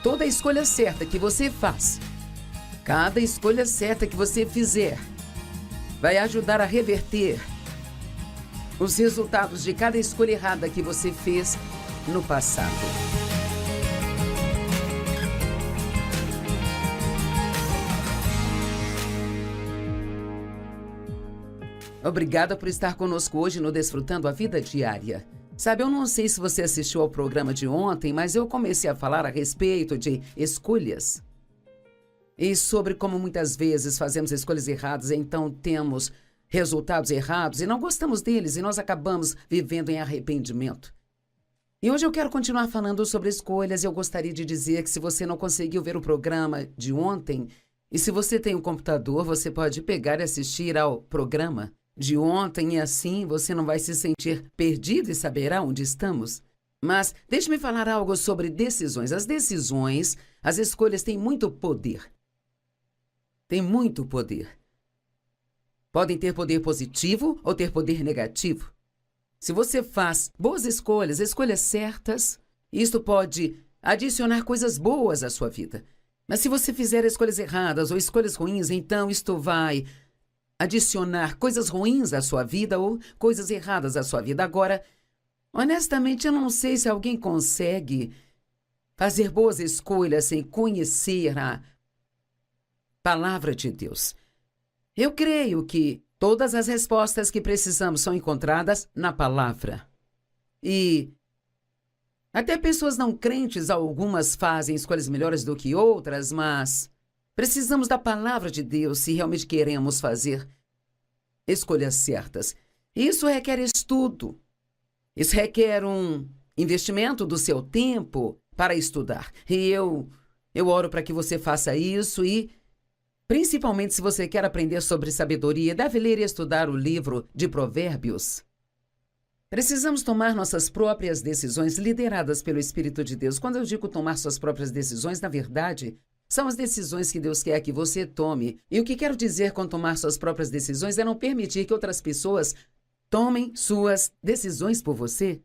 Toda escolha certa que você faz, cada escolha certa que você fizer, vai ajudar a reverter os resultados de cada escolha errada que você fez no passado. Obrigada por estar conosco hoje no Desfrutando a Vida Diária. Sabe, eu não sei se você assistiu ao programa de ontem, mas eu comecei a falar a respeito de escolhas. E sobre como muitas vezes fazemos escolhas erradas, então temos resultados errados e não gostamos deles e nós acabamos vivendo em arrependimento. E hoje eu quero continuar falando sobre escolhas e eu gostaria de dizer que se você não conseguiu ver o programa de ontem, e se você tem um computador, você pode pegar e assistir ao programa de ontem e assim você não vai se sentir perdido e saberá onde estamos. Mas deixe-me falar algo sobre decisões. As decisões, as escolhas têm muito poder. Tem muito poder. Podem ter poder positivo ou ter poder negativo. Se você faz boas escolhas, escolhas certas, isto pode adicionar coisas boas à sua vida. Mas se você fizer escolhas erradas ou escolhas ruins, então isto vai adicionar coisas ruins à sua vida ou coisas erradas à sua vida. Agora, honestamente, eu não sei se alguém consegue fazer boas escolhas sem conhecer a palavra de Deus. Eu creio que todas as respostas que precisamos são encontradas na palavra. E até pessoas não crentes, algumas fazem escolhas melhores do que outras, mas precisamos da palavra de Deus se realmente queremos fazer escolhas certas. Isso requer estudo. Isso requer um investimento do seu tempo para estudar. E eu oro para que você faça isso e, principalmente se você quer aprender sobre sabedoria, deve ler e estudar o livro de Provérbios. Precisamos tomar nossas próprias decisões lideradas pelo Espírito de Deus. Quando eu digo tomar suas próprias decisões, na verdade, são as decisões que Deus quer que você tome. E o que quero dizer com tomar suas próprias decisões é não permitir que outras pessoas tomem suas decisões por você.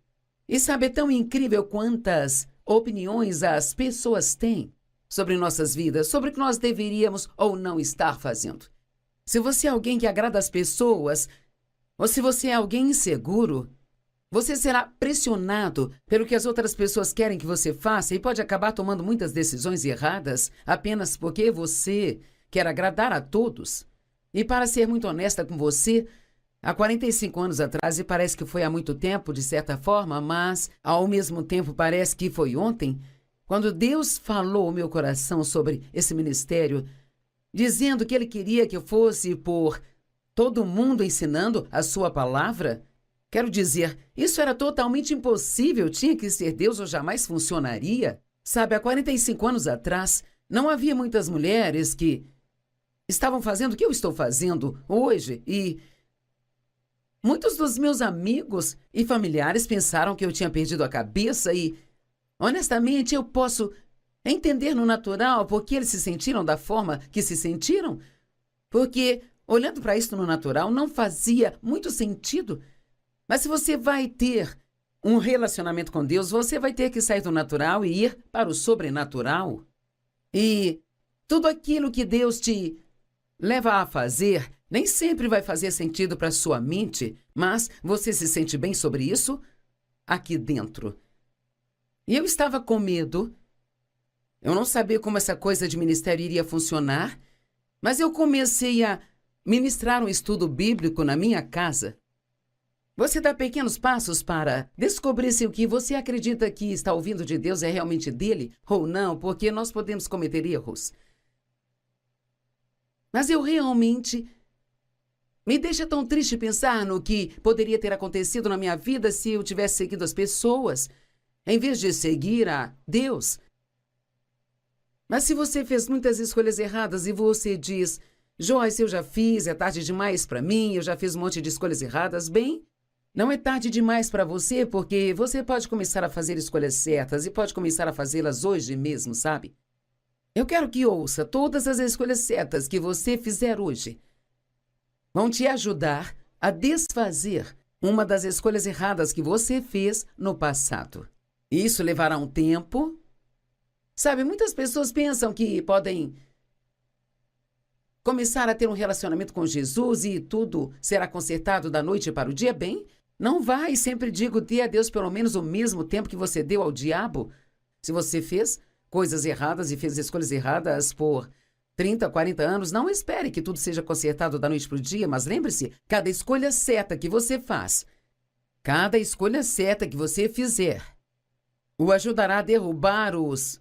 E sabe, é tão incrível quantas opiniões as pessoas têm sobre nossas vidas, sobre o que nós deveríamos ou não estar fazendo. Se você é alguém que agrada as pessoas, ou se você é alguém inseguro, você será pressionado pelo que as outras pessoas querem que você faça e pode acabar tomando muitas decisões erradas apenas porque você quer agradar a todos. E para ser muito honesta com você, há 45 anos atrás, e parece que foi há muito tempo, de certa forma, mas ao mesmo tempo parece que foi ontem, quando Deus falou ao meu coração sobre esse ministério, dizendo que Ele queria que eu fosse por todo mundo ensinando a sua palavra. Quero dizer, isso era totalmente impossível, tinha que ser Deus ou jamais funcionaria. Sabe, há 45 anos atrás, não havia muitas mulheres que estavam fazendo o que eu estou fazendo hoje e muitos dos meus amigos e familiares pensaram que eu tinha perdido a cabeça e, honestamente, eu posso entender no natural porque eles se sentiram da forma que se sentiram. Porque, olhando para isso no natural, não fazia muito sentido. Mas se você vai ter um relacionamento com Deus, você vai ter que sair do natural e ir para o sobrenatural. E tudo aquilo que Deus te leva a fazer nem sempre vai fazer sentido para sua mente, mas você se sente bem sobre isso aqui dentro. E eu estava com medo. Eu não sabia como essa coisa de ministério iria funcionar, mas eu comecei a ministrar um estudo bíblico na minha casa. Você dá pequenos passos para descobrir se o que você acredita que está ouvindo de Deus é realmente dele ou não, porque nós podemos cometer erros. Mas eu realmente me deixa tão triste pensar no que poderia ter acontecido na minha vida se eu tivesse seguido as pessoas, em vez de seguir a Deus. Mas se você fez muitas escolhas erradas e você diz, Joyce, eu já fiz, é tarde demais para mim, eu já fiz um monte de escolhas erradas, bem, não é tarde demais para você, porque você pode começar a fazer escolhas certas e pode começar a fazê-las hoje mesmo, sabe? Eu quero que ouça todas as escolhas certas que você fizer hoje. Vão te ajudar a desfazer uma das escolhas erradas que você fez no passado. Isso levará um tempo. Sabe, muitas pessoas pensam que podem começar a ter um relacionamento com Jesus e tudo será consertado da noite para o dia. Bem, não vai. Sempre digo, dê a Deus pelo menos o mesmo tempo que você deu ao diabo. Se você fez coisas erradas e fez escolhas erradas por 30, 40 anos, não espere que tudo seja consertado da noite para o dia, mas lembre-se, cada escolha certa que você faz, cada escolha certa que você fizer, o ajudará a derrubar os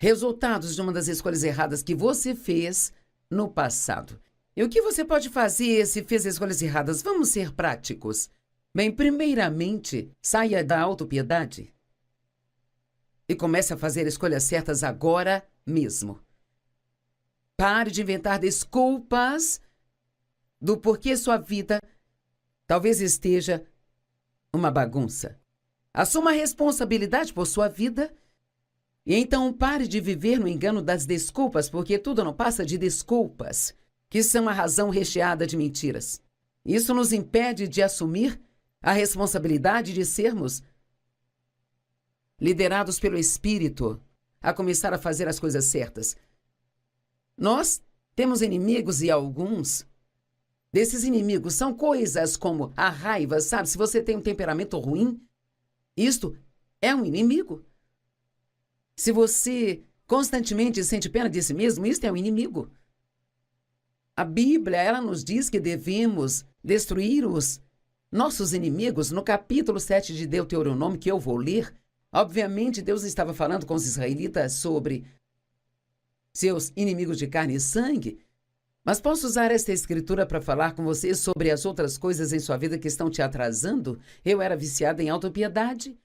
resultados de uma das escolhas erradas que você fez no passado. E o que você pode fazer se fez escolhas erradas? Vamos ser práticos. Bem, primeiramente, saia da autopiedade e comece a fazer escolhas certas agora mesmo. Pare de inventar desculpas do porquê sua vida talvez esteja uma bagunça. Assuma a responsabilidade por sua vida e então pare de viver no engano das desculpas, porque tudo não passa de desculpas, que são a razão recheada de mentiras. Isso nos impede de assumir a responsabilidade de sermos liderados pelo Espírito a começar a fazer as coisas certas. Nós temos inimigos e alguns desses inimigos são coisas como a raiva, sabe? Se você tem um temperamento ruim, isto é um inimigo. Se você constantemente sente pena de si mesmo, isto é um inimigo. A Bíblia, ela nos diz que devemos destruir os nossos inimigos. No capítulo 7 de Deuteronômio, que eu vou ler, obviamente Deus estava falando com os israelitas sobre seus inimigos de carne e sangue, mas posso usar esta escritura para falar com você sobre as outras coisas em sua vida que estão te atrasando? Eu era viciada em autopiedade.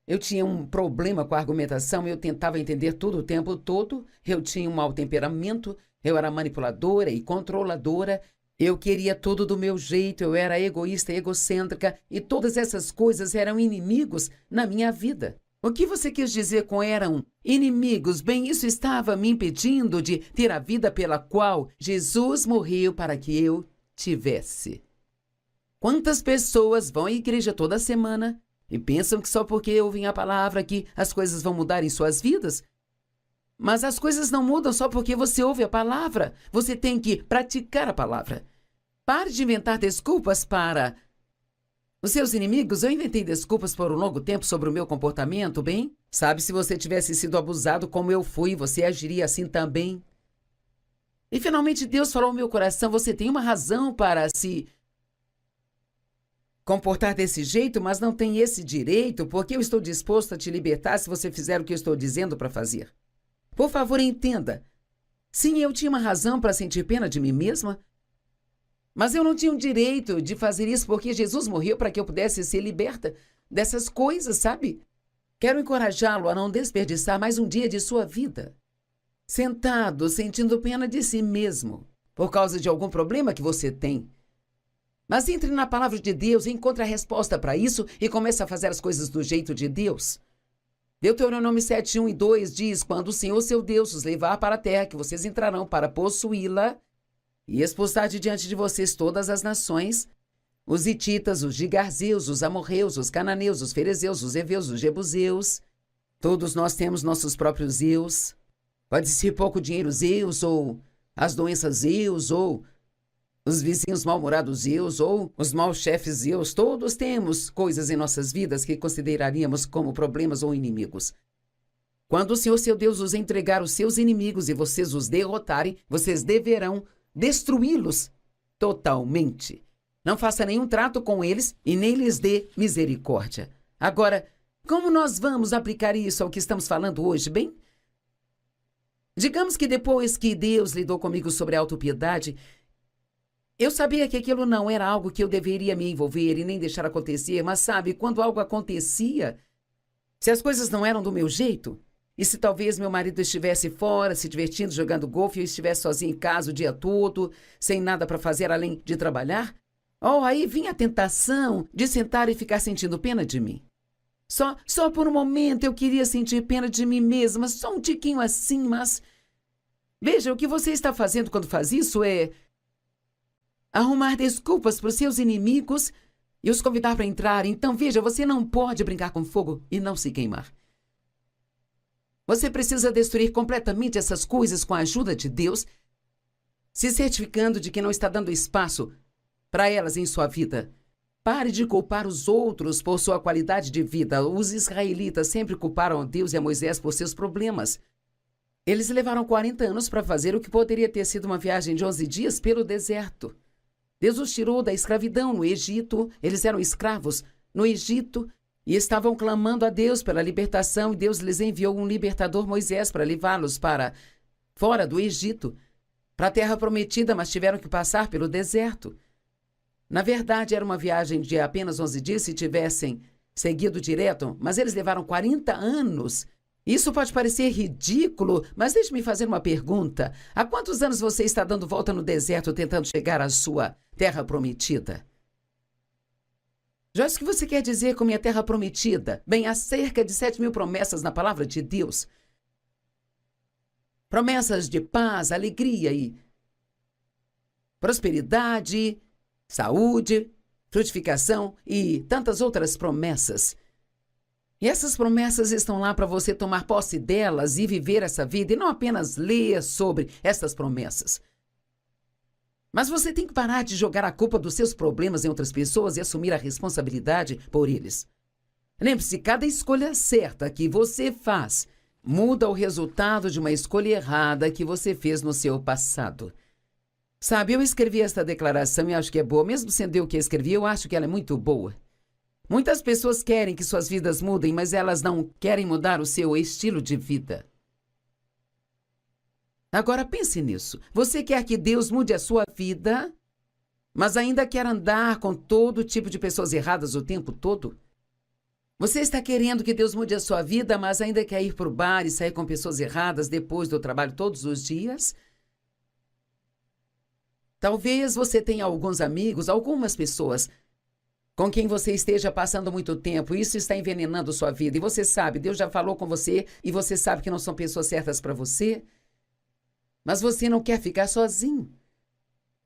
Eu tinha um problema com a argumentação, eu tentava entender tudo o tempo todo, eu tinha um mau temperamento, eu era manipuladora e controladora, eu queria tudo do meu jeito, eu era egoísta e egocêntrica, e todas essas coisas eram inimigos na minha vida. O que você quis dizer com eram inimigos? Bem, isso estava me impedindo de ter a vida pela qual Jesus morreu para que eu tivesse. Quantas pessoas vão à igreja toda semana e pensam que só porque ouvem a palavra que as coisas vão mudar em suas vidas? Mas as coisas não mudam só porque você ouve a palavra. Você tem que praticar a palavra. Pare de inventar desculpas para os seus inimigos. Eu inventei desculpas por um longo tempo sobre o meu comportamento, bem? Sabe, se você tivesse sido abusado como eu fui, você agiria assim também. E finalmente Deus falou ao meu coração, você tem uma razão para se comportar desse jeito, mas não tem esse direito, porque eu estou disposto a te libertar se você fizer o que eu estou dizendo para fazer. Por favor, entenda. Sim, eu tinha uma razão para sentir pena de mim mesma, mas eu não tinha o direito de fazer isso porque Jesus morreu para que eu pudesse ser liberta dessas coisas, sabe? Quero encorajá-lo a não desperdiçar mais um dia de sua vida sentado, sentindo pena de si mesmo, por causa de algum problema que você tem. Mas entre na palavra de Deus, encontre a resposta para isso e comece a fazer as coisas do jeito de Deus. Deuteronômio 7, 1 e 2 diz, quando o Senhor seu Deus os levar para a terra que vocês entrarão para possuí-la e expulsar de diante de vocês todas as nações, os hititas, os gigarzeus, os amorreus, os cananeus, os ferezeus, os heveus, os jebuseus. Todos nós temos nossos próprios eus. Pode ser pouco dinheiro eus, ou as doenças eus, ou os vizinhos mal-humorados eus, ou os maus chefes eus. Todos temos coisas em nossas vidas que consideraríamos como problemas ou inimigos. Quando o Senhor seu Deus os entregar os seus inimigos e vocês os derrotarem, vocês deverão destruí-los totalmente. Não faça nenhum trato com eles e nem lhes dê misericórdia. Agora, como nós vamos aplicar isso ao que estamos falando hoje, bem? Digamos que depois que Deus lidou comigo sobre a autopiedade, eu sabia que aquilo não era algo que eu deveria me envolver e nem deixar acontecer, mas sabe, quando algo acontecia, se as coisas não eram do meu jeito, e se talvez meu marido estivesse fora, se divertindo, jogando golfe, e eu estivesse sozinha em casa o dia todo, sem nada para fazer além de trabalhar, aí vinha a tentação de sentar e ficar sentindo pena de mim. Só por um momento eu queria sentir pena de mim mesma, só um tiquinho assim, mas... Veja, o que você está fazendo quando faz isso é arrumar desculpas para os seus inimigos e os convidar para entrar. Então, veja, você não pode brincar com fogo e não se queimar. Você precisa destruir completamente essas coisas com a ajuda de Deus, se certificando de que não está dando espaço para elas em sua vida. Pare de culpar os outros por sua qualidade de vida. Os israelitas sempre culparam a Deus e a Moisés por seus problemas. Eles levaram 40 anos para fazer o que poderia ter sido uma viagem de 11 dias pelo deserto. Deus os tirou da escravidão no Egito. Eles eram escravos no Egito e estavam clamando a Deus pela libertação, e Deus lhes enviou um libertador, Moisés, para levá-los para fora do Egito, para a terra prometida, mas tiveram que passar pelo deserto. Na verdade, era uma viagem de apenas 11 dias se tivessem seguido direto, mas eles levaram 40 anos. Isso pode parecer ridículo, mas deixe-me fazer uma pergunta. Há quantos anos você está dando volta no deserto tentando chegar à sua terra prometida? Joyce, o que você quer dizer com minha terra prometida? Bem, há cerca de 7.000 promessas na palavra de Deus. Promessas de paz, alegria e prosperidade, saúde, frutificação e tantas outras promessas. E essas promessas estão lá para você tomar posse delas e viver essa vida, e não apenas ler sobre essas promessas. Mas você tem que parar de jogar a culpa dos seus problemas em outras pessoas e assumir a responsabilidade por eles. Lembre-se, cada escolha certa que você faz muda o resultado de uma escolha errada que você fez no seu passado. Sabe, eu escrevi esta declaração e acho que é boa. Mesmo sendo eu que escrevi, eu acho que ela é muito boa. Muitas pessoas querem que suas vidas mudem, mas elas não querem mudar o seu estilo de vida. Agora pense nisso. Você quer que Deus mude a sua vida, mas ainda quer andar com todo tipo de pessoas erradas o tempo todo? Você está querendo que Deus mude a sua vida, mas ainda quer ir para o bar e sair com pessoas erradas depois do trabalho todos os dias? Talvez você tenha alguns amigos, algumas pessoas com quem você esteja passando muito tempo. Isso está envenenando sua vida. E você sabe, Deus já falou com você e você sabe que não são pessoas certas para você. Mas você não quer ficar sozinho.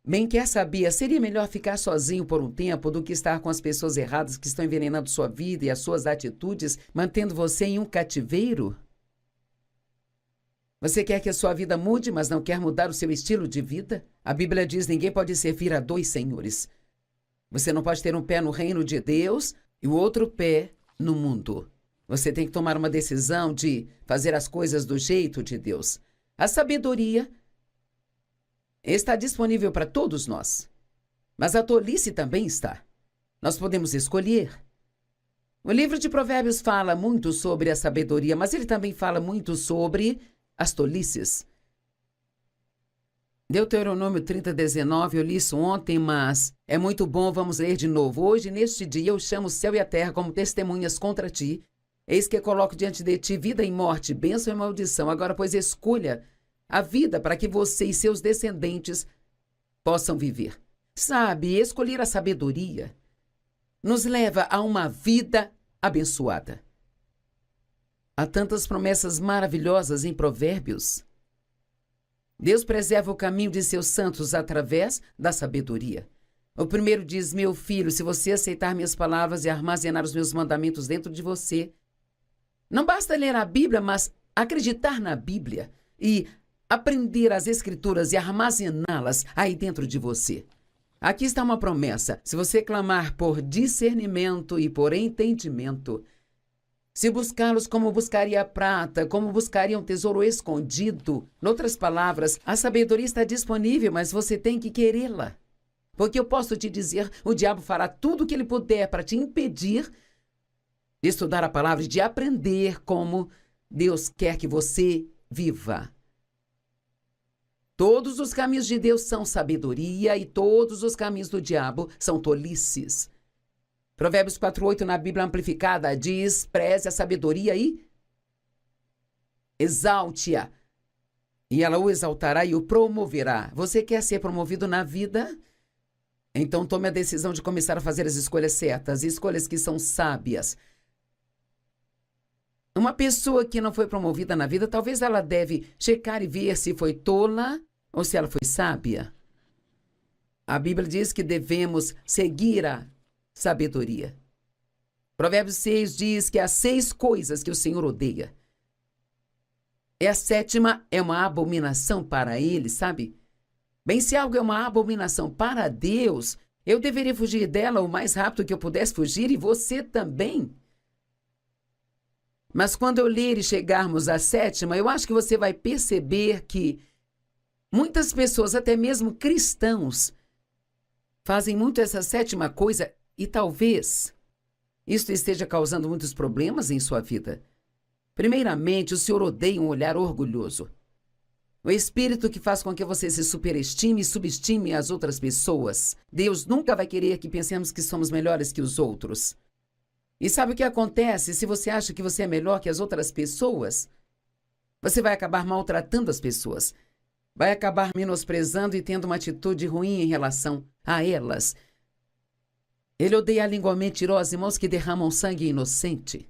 Bem, quer saber, seria melhor ficar sozinho por um tempo do que estar com as pessoas erradas que estão envenenando sua vida e as suas atitudes, mantendo você em um cativeiro? Você quer que a sua vida mude, mas não quer mudar o seu estilo de vida? A Bíblia diz: ninguém pode servir a dois senhores. Você não pode ter um pé no reino de Deus e o outro pé no mundo. Você tem que tomar uma decisão de fazer as coisas do jeito de Deus. A sabedoria está disponível para todos nós, mas a tolice também está. Nós podemos escolher. O livro de Provérbios fala muito sobre a sabedoria, mas ele também fala muito sobre as tolices. Deuteronômio 30:19, eu li isso ontem, mas é muito bom, vamos ler de novo. Hoje, neste dia, eu chamo o céu e a terra como testemunhas contra ti. Eis que coloco diante de ti vida e morte, bênção e maldição. Agora, pois, escolha a vida para que você e seus descendentes possam viver. Sabe, escolher a sabedoria nos leva a uma vida abençoada. Há tantas promessas maravilhosas em Provérbios. Deus preserva o caminho de seus santos através da sabedoria. O primeiro diz: meu filho, se você aceitar minhas palavras e armazenar os meus mandamentos dentro de você, não basta ler a Bíblia, mas acreditar na Bíblia e aprender as Escrituras e armazená-las aí dentro de você. Aqui está uma promessa: se você clamar por discernimento e por entendimento, se buscá-los como buscaria a prata, como buscaria um tesouro escondido. Em outras palavras, a sabedoria está disponível, mas você tem que querê-la. Porque eu posso te dizer, o diabo fará tudo o que ele puder para te impedir de estudar a palavra e de aprender como Deus quer que você viva. Todos os caminhos de Deus são sabedoria e todos os caminhos do diabo são tolices. Provérbios 4:8 na Bíblia Amplificada diz: preze a sabedoria e exalte-a, e ela o exaltará e o promoverá. Você quer ser promovido na vida? Então tome a decisão de começar a fazer as escolhas certas, escolhas que são sábias. Uma pessoa que não foi promovida na vida, talvez ela deve checar e ver se foi tola ou se ela foi sábia. A Bíblia diz que devemos seguir a sabedoria. Provérbios 6 diz que há 6 coisas que o Senhor odeia. E a sétima é uma abominação para ele, sabe? Bem, se algo é uma abominação para Deus, eu deveria fugir dela o mais rápido que eu pudesse fugir e você também. Mas quando eu ler e chegarmos à sétima, eu acho que você vai perceber que muitas pessoas, até mesmo cristãos, fazem muito essa sétima coisa e talvez isto esteja causando muitos problemas em sua vida. Primeiramente, o Senhor odeia um olhar orgulhoso. O espírito que faz com que você se superestime e subestime as outras pessoas. Deus nunca vai querer que pensemos que somos melhores que os outros. E sabe o que acontece se você acha que você é melhor que as outras pessoas? Você vai acabar maltratando as pessoas. Vai acabar menosprezando e tendo uma atitude ruim em relação a elas. Ele odeia a língua mentirosa e mãos que derramam sangue inocente.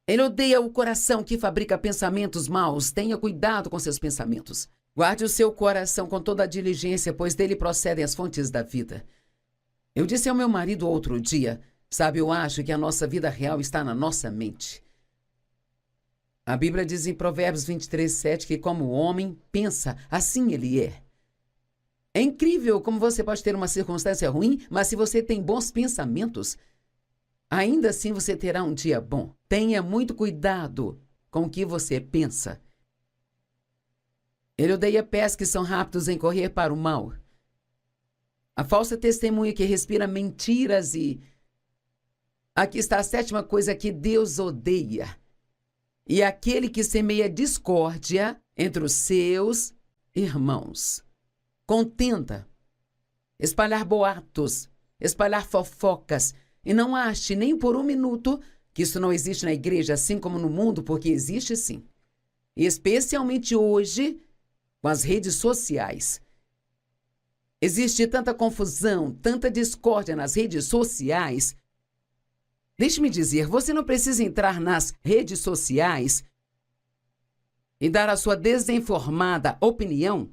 Ele odeia o coração que fabrica pensamentos maus. Tenha cuidado com seus pensamentos. Guarde o seu coração com toda a diligência, pois dele procedem as fontes da vida. Eu disse ao meu marido outro dia, sabe, eu acho que a nossa vida real está na nossa mente. A Bíblia diz em Provérbios 23:7 que como o homem pensa, assim ele é. É incrível como você pode ter uma circunstância ruim, mas se você tem bons pensamentos, ainda assim você terá um dia bom. Tenha muito cuidado com o que você pensa. Ele odeia pés que são rápidos em correr para o mal. A falsa testemunha que respira mentiras e... Aqui está a sétima coisa que Deus odeia. E aquele que semeia discórdia entre os seus irmãos. Contenda, espalhar boatos, espalhar fofocas. E não ache nem por um minuto que isso não existe na igreja, assim como no mundo, porque existe sim. E especialmente hoje, com as redes sociais. Existe tanta confusão, tanta discórdia nas redes sociais. Deixe-me dizer, você não precisa entrar nas redes sociais e dar a sua desinformada opinião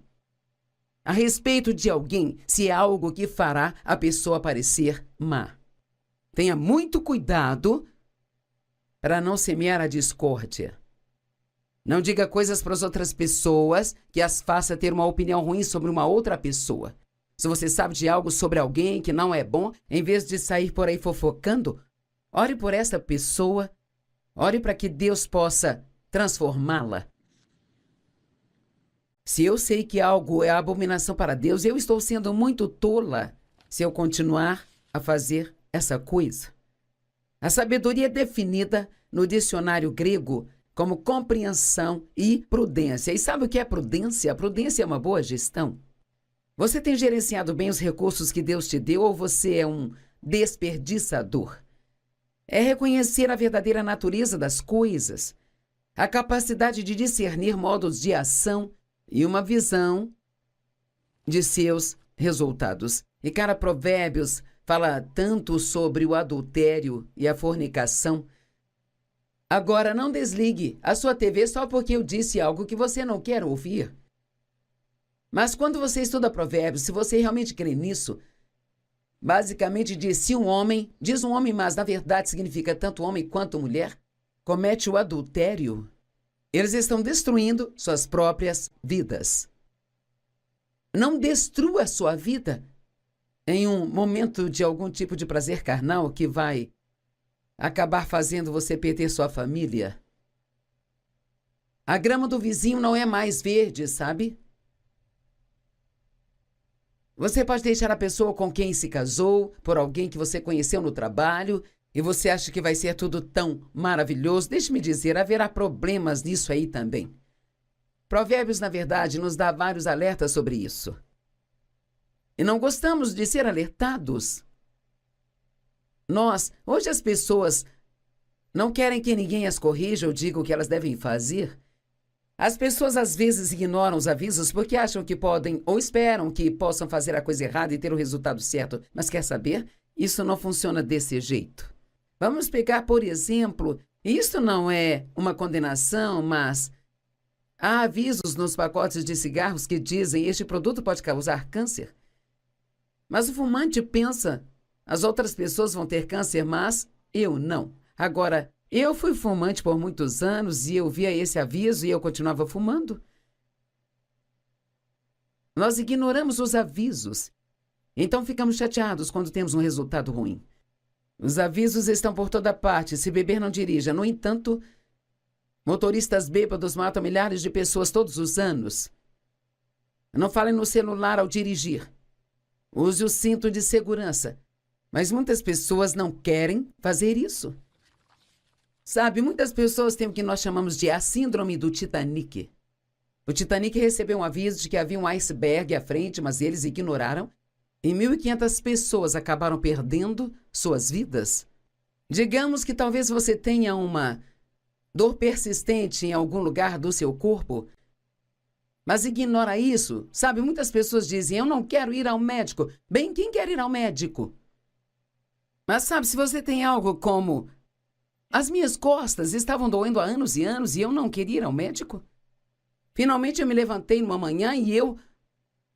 a respeito de alguém, se é algo que fará a pessoa parecer má. Tenha muito cuidado para não semear a discórdia. Não diga coisas para as outras pessoas que as faça ter uma opinião ruim sobre uma outra pessoa. Se você sabe de algo sobre alguém que não é bom, em vez de sair por aí fofocando, ore por essa pessoa, ore para que Deus possa transformá-la. Se eu sei que algo é abominação para Deus, eu estou sendo muito tola se eu continuar a fazer essa coisa. A sabedoria é definida no dicionário grego como compreensão e prudência. E sabe o que é prudência? A prudência é uma boa gestão. Você tem gerenciado bem os recursos que Deus te deu ou você é um desperdiçador? É reconhecer a verdadeira natureza das coisas, a capacidade de discernir modos de ação e uma visão de seus resultados. E cara, Provérbios fala tanto sobre o adultério e a fornicação. Agora, não desligue a sua TV só porque eu disse algo que você não quer ouvir. Mas quando você estuda Provérbios, se você realmente crê nisso, basicamente diz um homem, mas na verdade significa tanto homem quanto mulher, comete o adultério, eles estão destruindo suas próprias vidas. Não destrua a sua vida em um momento de algum tipo de prazer carnal que vai acabar fazendo você perder sua família. A grama do vizinho não é mais verde, sabe? Você pode deixar a pessoa com quem se casou por alguém que você conheceu no trabalho e você acha que vai ser tudo tão maravilhoso. Deixe-me dizer, haverá problemas nisso aí também. Provérbios, na verdade, nos dá vários alertas sobre isso. E não gostamos de ser alertados. Hoje as pessoas não querem que ninguém as corrija ou diga o que elas devem fazer. As pessoas às vezes ignoram os avisos porque acham que podem ou esperam que possam fazer a coisa errada e ter o resultado certo. Mas quer saber? Isso não funciona desse jeito. Vamos pegar, por exemplo, isso não é uma condenação, mas há avisos nos pacotes de cigarros que dizem este produto pode causar câncer. Mas o fumante pensa, as outras pessoas vão ter câncer, mas eu não. Agora, Eu fui fumante por muitos anos e eu via esse aviso e eu continuava fumando. Nós ignoramos os avisos, então ficamos chateados quando temos um resultado ruim. Os avisos estão por toda parte. Se beber, não dirija. No entanto, motoristas bêbados matam milhares de pessoas todos os anos. Não fale no celular ao dirigir. Use o cinto de segurança. Mas muitas pessoas não querem fazer isso. Sabe, muitas pessoas têm o que nós chamamos de a síndrome do Titanic. O Titanic recebeu um aviso de que havia um iceberg à frente, mas eles ignoraram. E 1.500 pessoas acabaram perdendo suas vidas. Digamos que talvez você tenha uma dor persistente em algum lugar do seu corpo, mas ignora isso. Sabe, muitas pessoas dizem, eu não quero ir ao médico. Bem, quem quer ir ao médico? Mas sabe, se você tem algo como, as minhas costas estavam doendo há anos e anos e eu não queria ir ao médico. Finalmente eu me levantei numa manhã e eu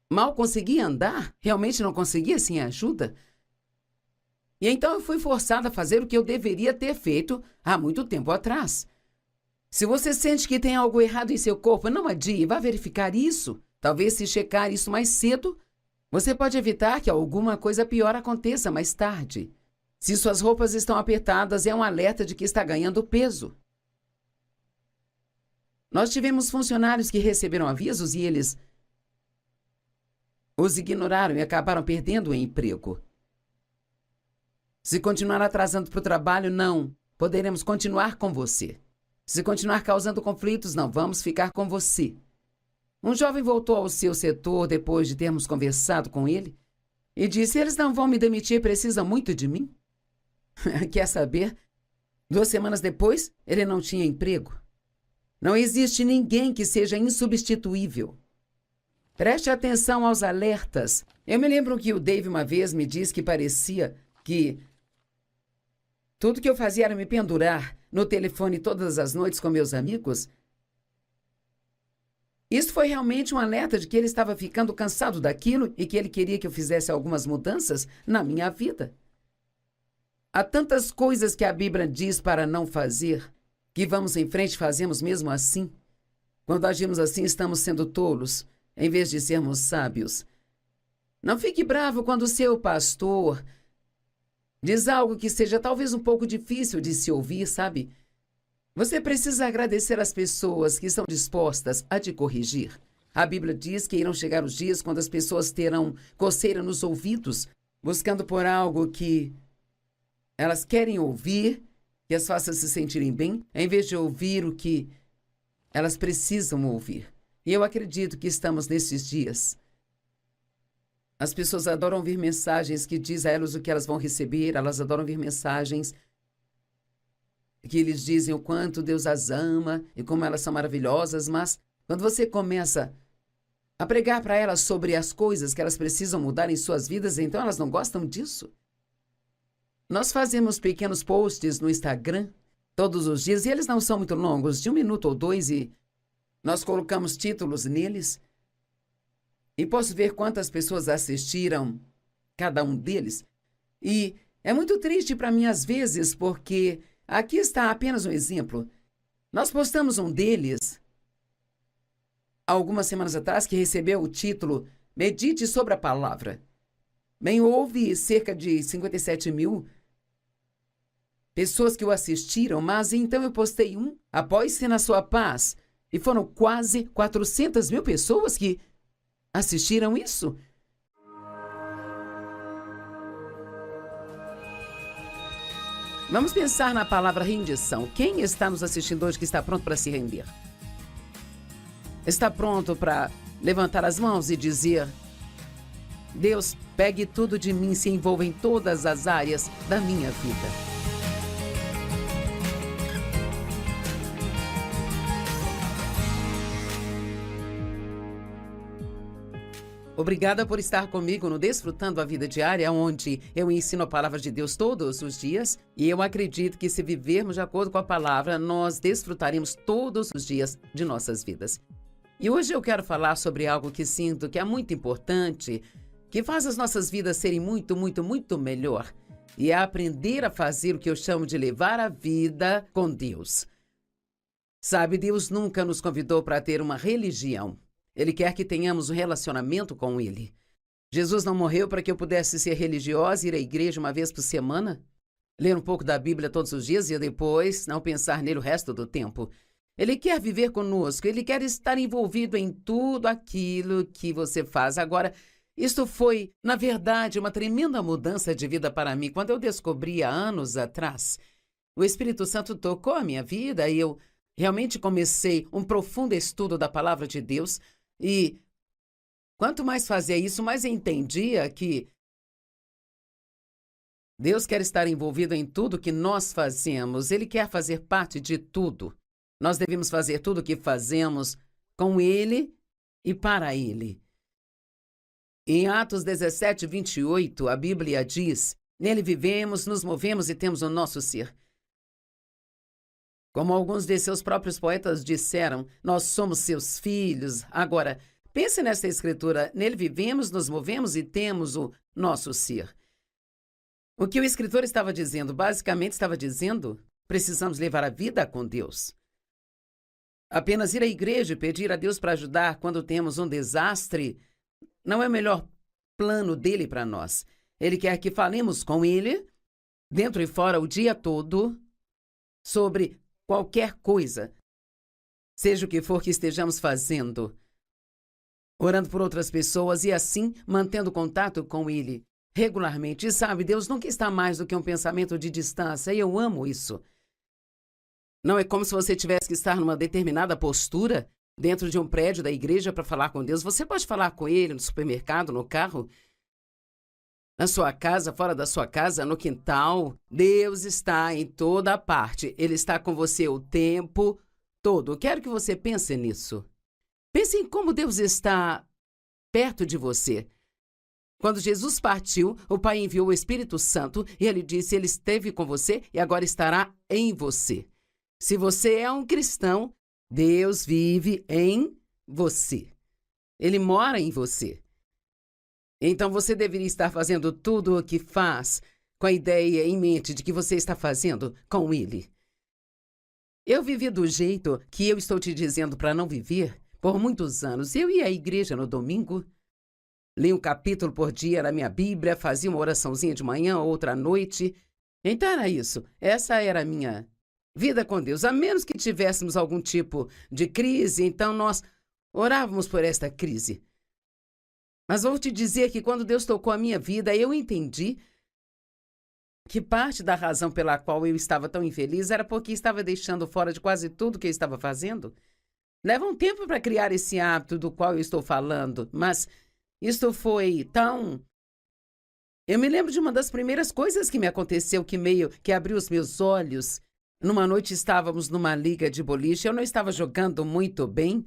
mal conseguia andar, realmente não conseguia sem ajuda. E então eu fui forçada a fazer o que eu deveria ter feito há muito tempo atrás. Se você sente que tem algo errado em seu corpo, não adie, vá verificar isso. Talvez se checar isso mais cedo, você pode evitar que alguma coisa pior aconteça mais tarde. Se suas roupas estão apertadas, é um alerta de que está ganhando peso. Nós tivemos funcionários que receberam avisos e eles os ignoraram e acabaram perdendo o emprego. Se continuar atrasando para o trabalho, não poderemos continuar com você. Se continuar causando conflitos, não vamos ficar com você. Um jovem voltou ao seu setor depois de termos conversado com ele e disse, eles não vão me demitir, precisam muito de mim. Quer saber? 2 semanas depois, ele não tinha emprego. Não existe ninguém que seja insubstituível. Preste atenção aos alertas. Eu me lembro que o Dave uma vez me disse que parecia que tudo que eu fazia era me pendurar no telefone todas as noites com meus amigos. Isso foi realmente um alerta de que ele estava ficando cansado daquilo e que ele queria que eu fizesse algumas mudanças na minha vida. Há tantas coisas que a Bíblia diz para não fazer, que vamos em frente e fazemos mesmo assim. Quando agimos assim, estamos sendo tolos, em vez de sermos sábios. Não fique bravo quando o seu pastor diz algo que seja talvez um pouco difícil de se ouvir, sabe? Você precisa agradecer às pessoas que estão dispostas a te corrigir. A Bíblia diz que irão chegar os dias quando as pessoas terão coceira nos ouvidos, buscando por algo que elas querem ouvir, que as faça se sentirem bem, em vez de ouvir o que elas precisam ouvir. E eu acredito que estamos nesses dias. As pessoas adoram ouvir mensagens que dizem a elas o que elas vão receber, elas adoram ouvir mensagens que lhes dizem o quanto Deus as ama e como elas são maravilhosas, mas quando você começa a pregar para elas sobre as coisas que elas precisam mudar em suas vidas, então elas não gostam disso. Nós fazemos pequenos posts no Instagram todos os dias e eles não são muito longos, de 1 minuto ou 2, e nós colocamos títulos neles. E posso ver quantas pessoas assistiram cada um deles. E é muito triste para mim às vezes, porque aqui está apenas um exemplo. Nós postamos um deles há algumas semanas atrás que recebeu o título Medite sobre a Palavra. Bem, houve cerca de 57 mil pessoas que o assistiram, mas então eu postei um, Após-se na Sua Paz, e foram quase 400 mil pessoas que assistiram isso. Vamos pensar na palavra rendição. Quem está nos assistindo hoje que está pronto para se render? Está pronto para levantar as mãos e dizer: Deus, pegue tudo de mim, se envolva em todas as áreas da minha vida. Obrigada por estar comigo no Desfrutando a Vida Diária, onde eu ensino a palavra de Deus todos os dias. E eu acredito que se vivermos de acordo com a palavra, nós desfrutaremos todos os dias de nossas vidas. E hoje eu quero falar sobre algo que sinto que é muito importante, que faz as nossas vidas serem muito, muito, muito melhor. e é aprender a fazer o que eu chamo de levar a vida com Deus. Sabe, Deus nunca nos convidou para ter uma religião. Ele quer que tenhamos um relacionamento com Ele. Jesus não morreu para que eu pudesse ser religiosa e ir à igreja uma vez por semana, ler um pouco da Bíblia todos os dias e depois não pensar nele o resto do tempo. Ele quer viver conosco, ele quer estar envolvido em tudo aquilo que você faz. Agora, isto foi, na verdade, uma tremenda mudança de vida para mim. Quando eu descobri há anos atrás, o Espírito Santo tocou a minha vida e eu realmente comecei um profundo estudo da Palavra de Deus. E quanto mais fazia isso, mais eu entendia que Deus quer estar envolvido em tudo que nós fazemos. Ele quer fazer parte de tudo. Nós devemos fazer tudo o que fazemos com Ele e para Ele. Em Atos 17, 28, a Bíblia diz: nele vivemos, nos movemos e temos o nosso ser. Como alguns de seus próprios poetas disseram, nós somos seus filhos. Agora, pense nessa escritura: nele vivemos, nos movemos e temos o nosso ser. O que o escritor estava dizendo? Basicamente estava dizendo: precisamos levar a vida com Deus. Apenas ir à igreja e pedir a Deus para ajudar quando temos um desastre não é o melhor plano dele para nós. Ele quer que falemos com ele, dentro e fora, o dia todo, sobre qualquer coisa, seja o que for que estejamos fazendo, orando por outras pessoas e assim mantendo contato com ele regularmente. E sabe, Deus nunca está mais do que um pensamento de distância, e eu amo isso. Não é como se você tivesse que estar numa determinada postura dentro de um prédio da igreja para falar com Deus. Você pode falar com Ele no supermercado, no carro, na sua casa, fora da sua casa, no quintal. Deus está em toda parte. Ele está com você o tempo todo. Eu quero que você pense nisso. Pense em como Deus está perto de você. Quando Jesus partiu, o Pai enviou o Espírito Santo e Ele disse: Ele esteve com você e agora estará em você. Se você é um cristão, Deus vive em você. Ele mora em você. Então você deveria estar fazendo tudo o que faz com a ideia em mente de que você está fazendo com Ele. Eu vivi do jeito que eu estou te dizendo para não viver por muitos anos. Eu ia à igreja no domingo, li um capítulo por dia na minha Bíblia, fazia uma oraçãozinha de manhã, outra à noite. Então era isso. Essa era a minha vida com Deus. A menos que tivéssemos algum tipo de crise, então nós orávamos por esta crise. Mas vou te dizer que quando Deus tocou a minha vida, eu entendi que parte da razão pela qual eu estava tão infeliz era porque estava deixando fora de quase tudo que eu estava fazendo. Leva um tempo para criar esse hábito do qual eu estou falando, mas isto foi tão... Eu me lembro de uma das primeiras coisas que me aconteceu, que abriu os meus olhos. Numa noite estávamos numa liga de boliche, eu não estava jogando muito bem.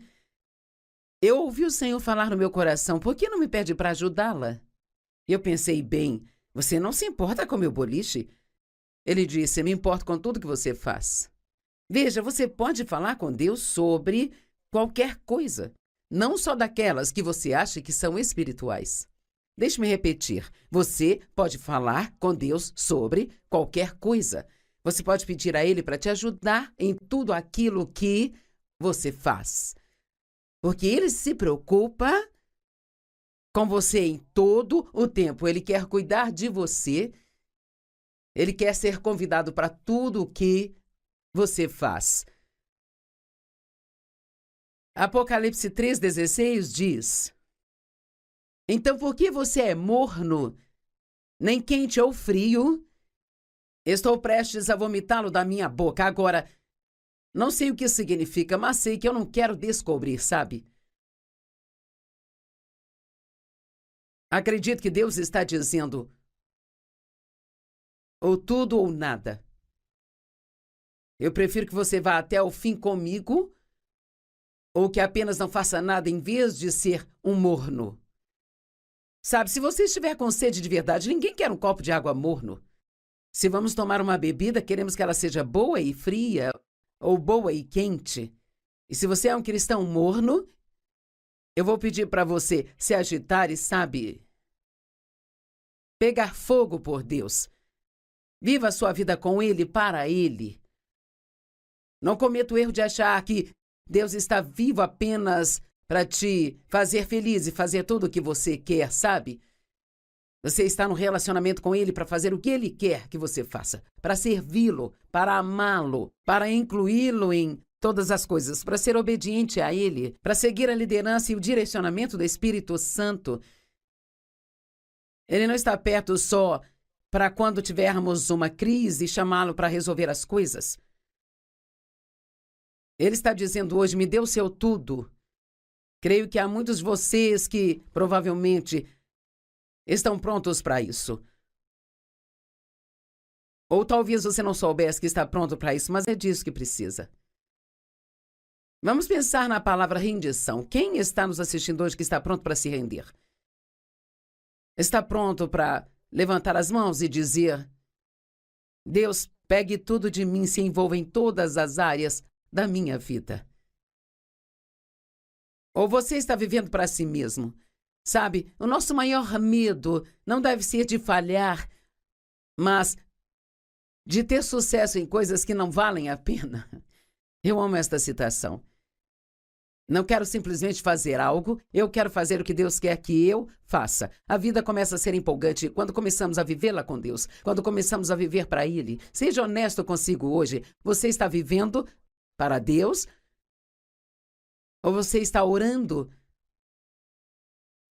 Eu ouvi o Senhor falar no meu coração: por que não me pede para ajudá-la? Eu pensei: bem, você não se importa com o meu boliche? Ele disse: me importo com tudo que você faz. Veja, você pode falar com Deus sobre qualquer coisa, não só daquelas que você acha que são espirituais. Deixe-me repetir: você pode falar com Deus sobre qualquer coisa. Você pode pedir a Ele para te ajudar em tudo aquilo que você faz. Porque Ele se preocupa com você em todo o tempo. Ele quer cuidar de você. Ele quer ser convidado para tudo o que você faz. Apocalipse 3,16 diz: então, por que você é morno, nem quente ou frio? Estou prestes a vomitá-lo da minha boca. Agora, não sei o que significa, mas sei que eu não quero descobrir, sabe? Acredito que Deus está dizendo: ou tudo ou nada. Eu prefiro que você vá até o fim comigo, ou que apenas não faça nada em vez de ser um morno. Sabe, se você estiver com sede de verdade, ninguém quer um copo de água morno. Se vamos tomar uma bebida, queremos que ela seja boa e fria ou boa e quente. E se você é um cristão morno, eu vou pedir para você se agitar e, sabe, pegar fogo por Deus. Viva a sua vida com Ele, para Ele. Não cometa o erro de achar que Deus está vivo apenas para te fazer feliz e fazer tudo o que você quer, sabe? Você está no relacionamento com Ele para fazer o que Ele quer que você faça, para servi-lo, para amá-lo, para incluí-lo em todas as coisas, para ser obediente a Ele, para seguir a liderança e o direcionamento do Espírito Santo. Ele não está perto só para quando tivermos uma crise chamá-lo para resolver as coisas. Ele está dizendo hoje, me dê o seu tudo. Creio que há muitos de vocês que provavelmente estão prontos para isso. Ou talvez você não soubesse que está pronto para isso, mas é disso que precisa. Vamos pensar na palavra rendição. Quem está nos assistindo hoje que está pronto para se render? Está pronto para levantar as mãos e dizer: Deus, pegue tudo de mim, se envolva em todas as áreas da minha vida. Ou você está vivendo para si mesmo? Sabe, o nosso maior medo não deve ser de falhar, mas de ter sucesso em coisas que não valem a pena. Eu amo esta citação. Não quero simplesmente fazer algo, eu quero fazer o que Deus quer que eu faça. A vida começa a ser empolgante quando começamos a vivê-la com Deus, quando começamos a viver para Ele. Seja honesto consigo hoje. Você está vivendo para Deus? Ou você está orando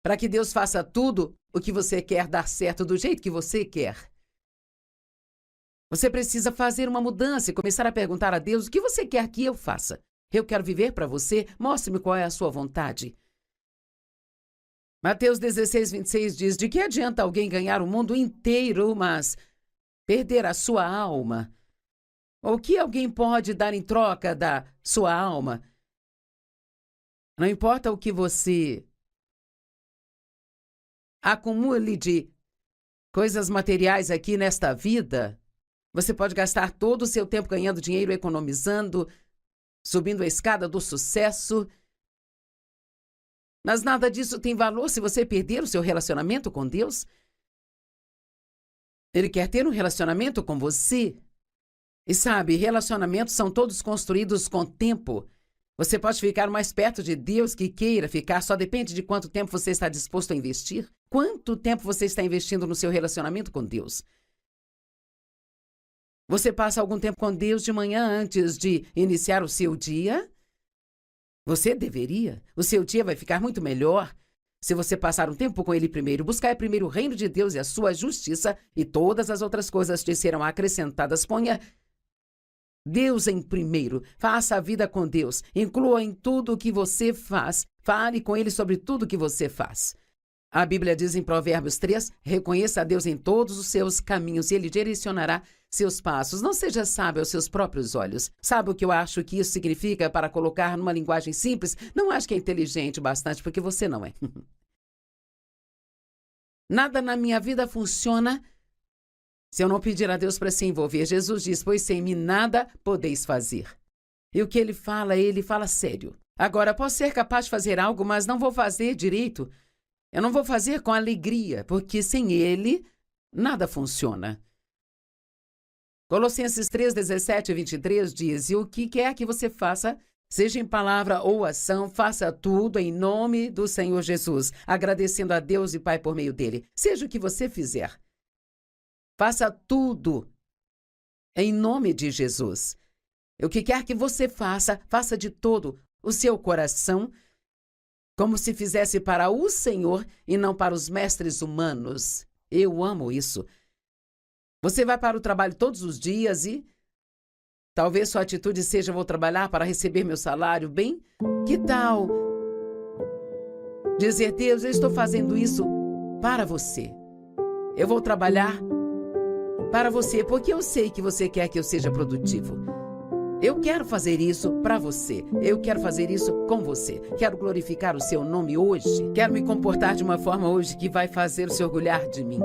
para que Deus faça tudo o que você quer dar certo do jeito que você quer? Você precisa fazer uma mudança e começar a perguntar a Deus: o que você quer que eu faça? Eu quero viver para você, mostre-me qual é a sua vontade. Mateus 16:26 diz: de que adianta alguém ganhar o mundo inteiro, mas perder a sua alma? Ou o que alguém pode dar em troca da sua alma? Não importa o que você acumule de coisas materiais aqui nesta vida, você pode gastar todo o seu tempo ganhando dinheiro, economizando, subindo a escada do sucesso. Mas nada disso tem valor se você perder o seu relacionamento com Deus. Ele quer ter um relacionamento com você. E sabe, relacionamentos são todos construídos com tempo. Você pode ficar mais perto de Deus que queira ficar, só depende de quanto tempo você está disposto a investir. Quanto tempo você está investindo no seu relacionamento com Deus? Você passa algum tempo com Deus de manhã antes de iniciar o seu dia? Você deveria. O seu dia vai ficar muito melhor se você passar um tempo com Ele primeiro. Buscar primeiro o reino de Deus e a sua justiça, e todas as outras coisas te serão acrescentadas. Ponha Deus em primeiro. Faça a vida com Deus. Inclua em tudo o que você faz. Fale com Ele sobre tudo o que você faz. A Bíblia diz em Provérbios 3, reconheça a Deus em todos os seus caminhos e Ele direcionará seus passos. Não seja sábio aos seus próprios olhos. Sabe o que eu acho que isso significa para colocar numa linguagem simples? Não acho que é inteligente bastante, porque você não é. Nada na minha vida funciona se eu não pedir a Deus para se envolver. Jesus diz, pois sem mim nada podeis fazer. E o que ele fala sério. Agora, posso ser capaz de fazer algo, mas não vou fazer direito. Eu não vou fazer com alegria, porque sem Ele, nada funciona. Colossenses 3, 17 e 23 diz, e o que quer que você faça, seja em palavra ou ação, faça tudo em nome do Senhor Jesus, agradecendo a Deus e Pai por meio dele. Seja o que você fizer, faça tudo em nome de Jesus. O que quer que você faça, faça de todo o seu coração, como se fizesse para o Senhor e não para os mestres humanos. Eu amo isso. Você vai para o trabalho todos os dias e talvez sua atitude seja, vou trabalhar para receber meu salário. Bem, que tal dizer, Deus, eu estou fazendo isso para você. Eu vou trabalhar para você, porque eu sei que você quer que eu seja produtivo. Eu quero fazer isso para você. Eu quero fazer isso com você. Quero glorificar o seu nome hoje. Quero me comportar de uma forma hoje que vai fazer se orgulhar de mim.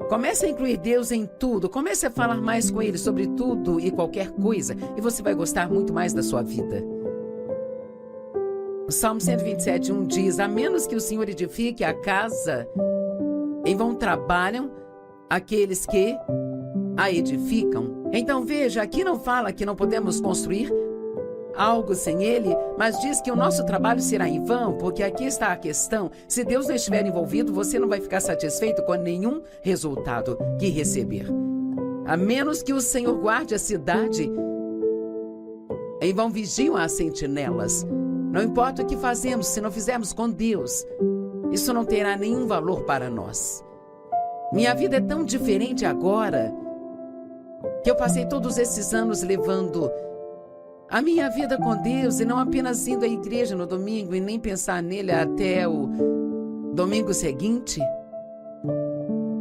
Comece a incluir Deus em tudo. Comece a falar mais com Ele sobre tudo e qualquer coisa. E você vai gostar muito mais da sua vida. O Salmo 127:1 diz, a menos que o Senhor edifique a casa, em vão trabalham aqueles que a edificam. Então veja, aqui não fala que não podemos construir algo sem Ele, mas diz que o nosso trabalho será em vão, porque aqui está a questão: se Deus não estiver envolvido, você não vai ficar satisfeito com nenhum resultado que receber. A menos que o Senhor guarde a cidade, em vão vigiam as sentinelas. Não importa o que fazemos, se não fizermos com Deus, isso não terá nenhum valor para nós. Minha vida é tão diferente agora, que eu passei todos esses anos levando a minha vida com Deus e não apenas indo à igreja no domingo e nem pensar nele até o domingo seguinte.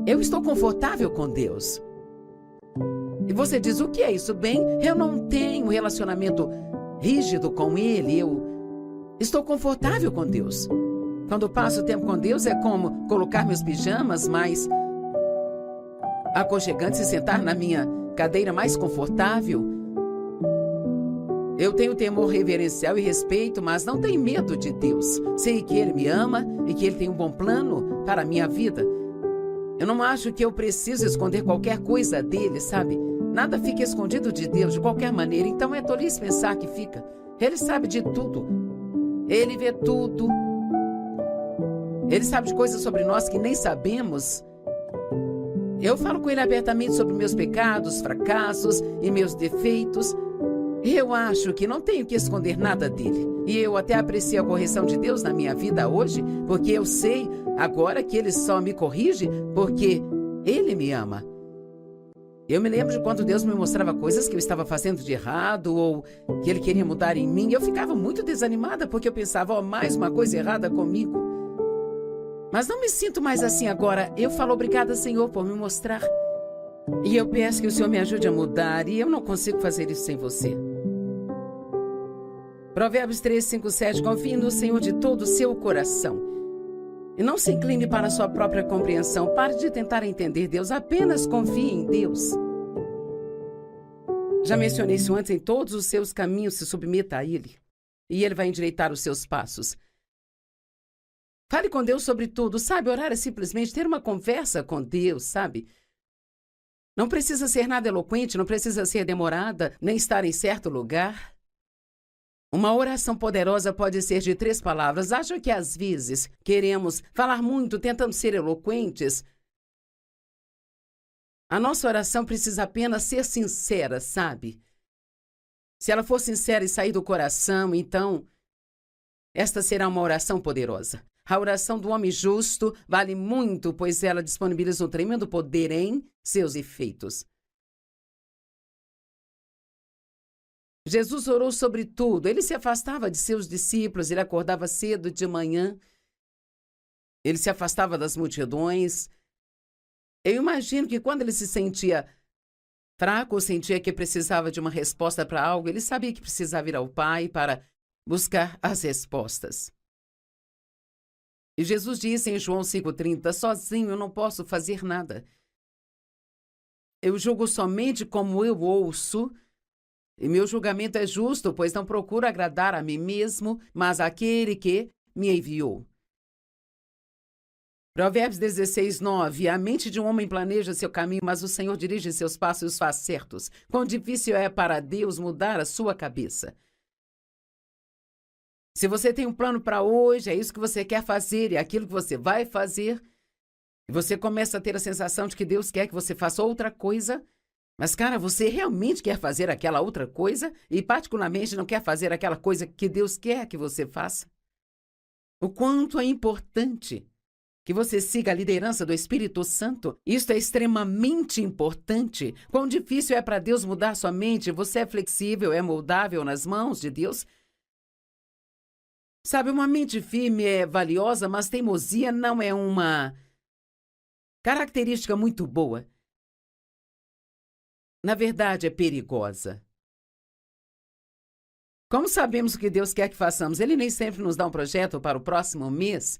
Eu estou confortável com Deus. E você diz, o que é isso? Bem, eu não tenho um relacionamento rígido com Ele, eu estou confortável com Deus. Quando passo tempo com Deus é como colocar meus pijamas mais aconchegantes e sentar na minha cadeira mais confortável. Eu tenho temor reverencial e respeito, mas não tenho medo de Deus. Sei que Ele me ama e que Ele tem um bom plano para a minha vida. Eu não acho que eu preciso esconder qualquer coisa dele, sabe? Nada fica escondido de Deus de qualquer maneira, então é tolice pensar que fica. Ele sabe de tudo. Ele vê tudo. Ele sabe de coisas sobre nós que nem sabemos. Eu falo com Ele abertamente sobre meus pecados, fracassos e meus defeitos. Eu acho que não tenho que esconder nada dele. E eu até aprecio a correção de Deus na minha vida hoje, porque eu sei agora que Ele só me corrige porque Ele me ama. Eu me lembro de quando Deus me mostrava coisas que eu estava fazendo de errado ou que Ele queria mudar em mim. Eu ficava muito desanimada porque eu pensava, mais uma coisa errada comigo. Mas não me sinto mais assim agora. Eu falo, obrigada, Senhor, por me mostrar. E eu peço que o Senhor me ajude a mudar, e eu não consigo fazer isso sem você. Provérbios 3, 5, 7. Confie no Senhor de todo o seu coração. E não se incline para a sua própria compreensão. Pare de tentar entender Deus. Apenas confie em Deus. Já mencionei isso antes. Em todos os seus caminhos se submeta a Ele. E Ele vai endireitar os seus passos. Fale com Deus sobre tudo. Sabe, orar é simplesmente ter uma conversa com Deus, sabe? Não precisa ser nada eloquente, não precisa ser demorada, nem estar em certo lugar. Uma oração poderosa pode ser de 3 palavras. Acho que às vezes queremos falar muito, tentando ser eloquentes. A nossa oração precisa apenas ser sincera, sabe? Se ela for sincera e sair do coração, então esta será uma oração poderosa. A oração do homem justo vale muito, pois ela disponibiliza um tremendo poder em seus efeitos. Jesus orou sobre tudo. Ele se afastava de seus discípulos, ele acordava cedo de manhã, ele se afastava das multidões. Eu imagino que quando ele se sentia fraco ou sentia que precisava de uma resposta para algo, ele sabia que precisava ir ao Pai para buscar as respostas. E Jesus disse em João 5,30, sozinho eu não posso fazer nada. Eu julgo somente como eu ouço, e meu julgamento é justo, pois não procuro agradar a mim mesmo, mas àquele que me enviou. Provérbios 16, 9. A mente de um homem planeja seu caminho, mas o Senhor dirige seus passos e os faz certos. Quão difícil é para Deus mudar a sua cabeça. Se você tem um plano para hoje, é isso que você quer fazer, é aquilo que você vai fazer, e você começa a ter a sensação de que Deus quer que você faça outra coisa, mas, cara, você realmente quer fazer aquela outra coisa e, particularmente, não quer fazer aquela coisa que Deus quer que você faça? O quanto é importante que você siga a liderança do Espírito Santo. Isso é extremamente importante. Quão difícil é para Deus mudar sua mente. Você é flexível, é moldável nas mãos de Deus. Sabe, uma mente firme é valiosa, mas teimosia não é uma característica muito boa. Na verdade, é perigosa. Como sabemos o que Deus quer que façamos? Ele nem sempre nos dá um projeto para o próximo mês.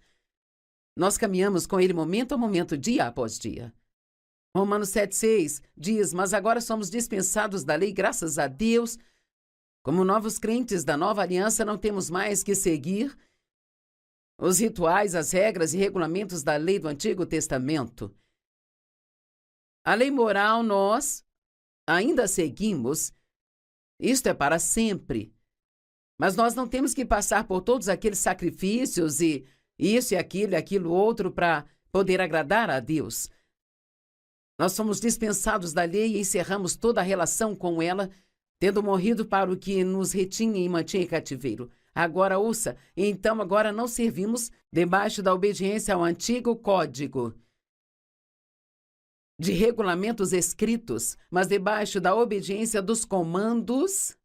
Nós caminhamos com Ele momento a momento, dia após dia. Romanos 7,6 diz, mas agora somos dispensados da lei, graças a Deus. Como novos crentes da nova aliança, não temos mais que seguir os rituais, as regras e regulamentos da lei do Antigo Testamento. A lei moral nós ainda seguimos, isto é para sempre. Mas nós não temos que passar por todos aqueles sacrifícios e isso e aquilo outro para poder agradar a Deus. Nós somos dispensados da lei e encerramos toda a relação com ela, tendo morrido para o que nos retinha e mantinha em cativeiro. Agora ouça, então agora não servimos debaixo da obediência ao antigo código de regulamentos escritos, mas debaixo da obediência dos comandos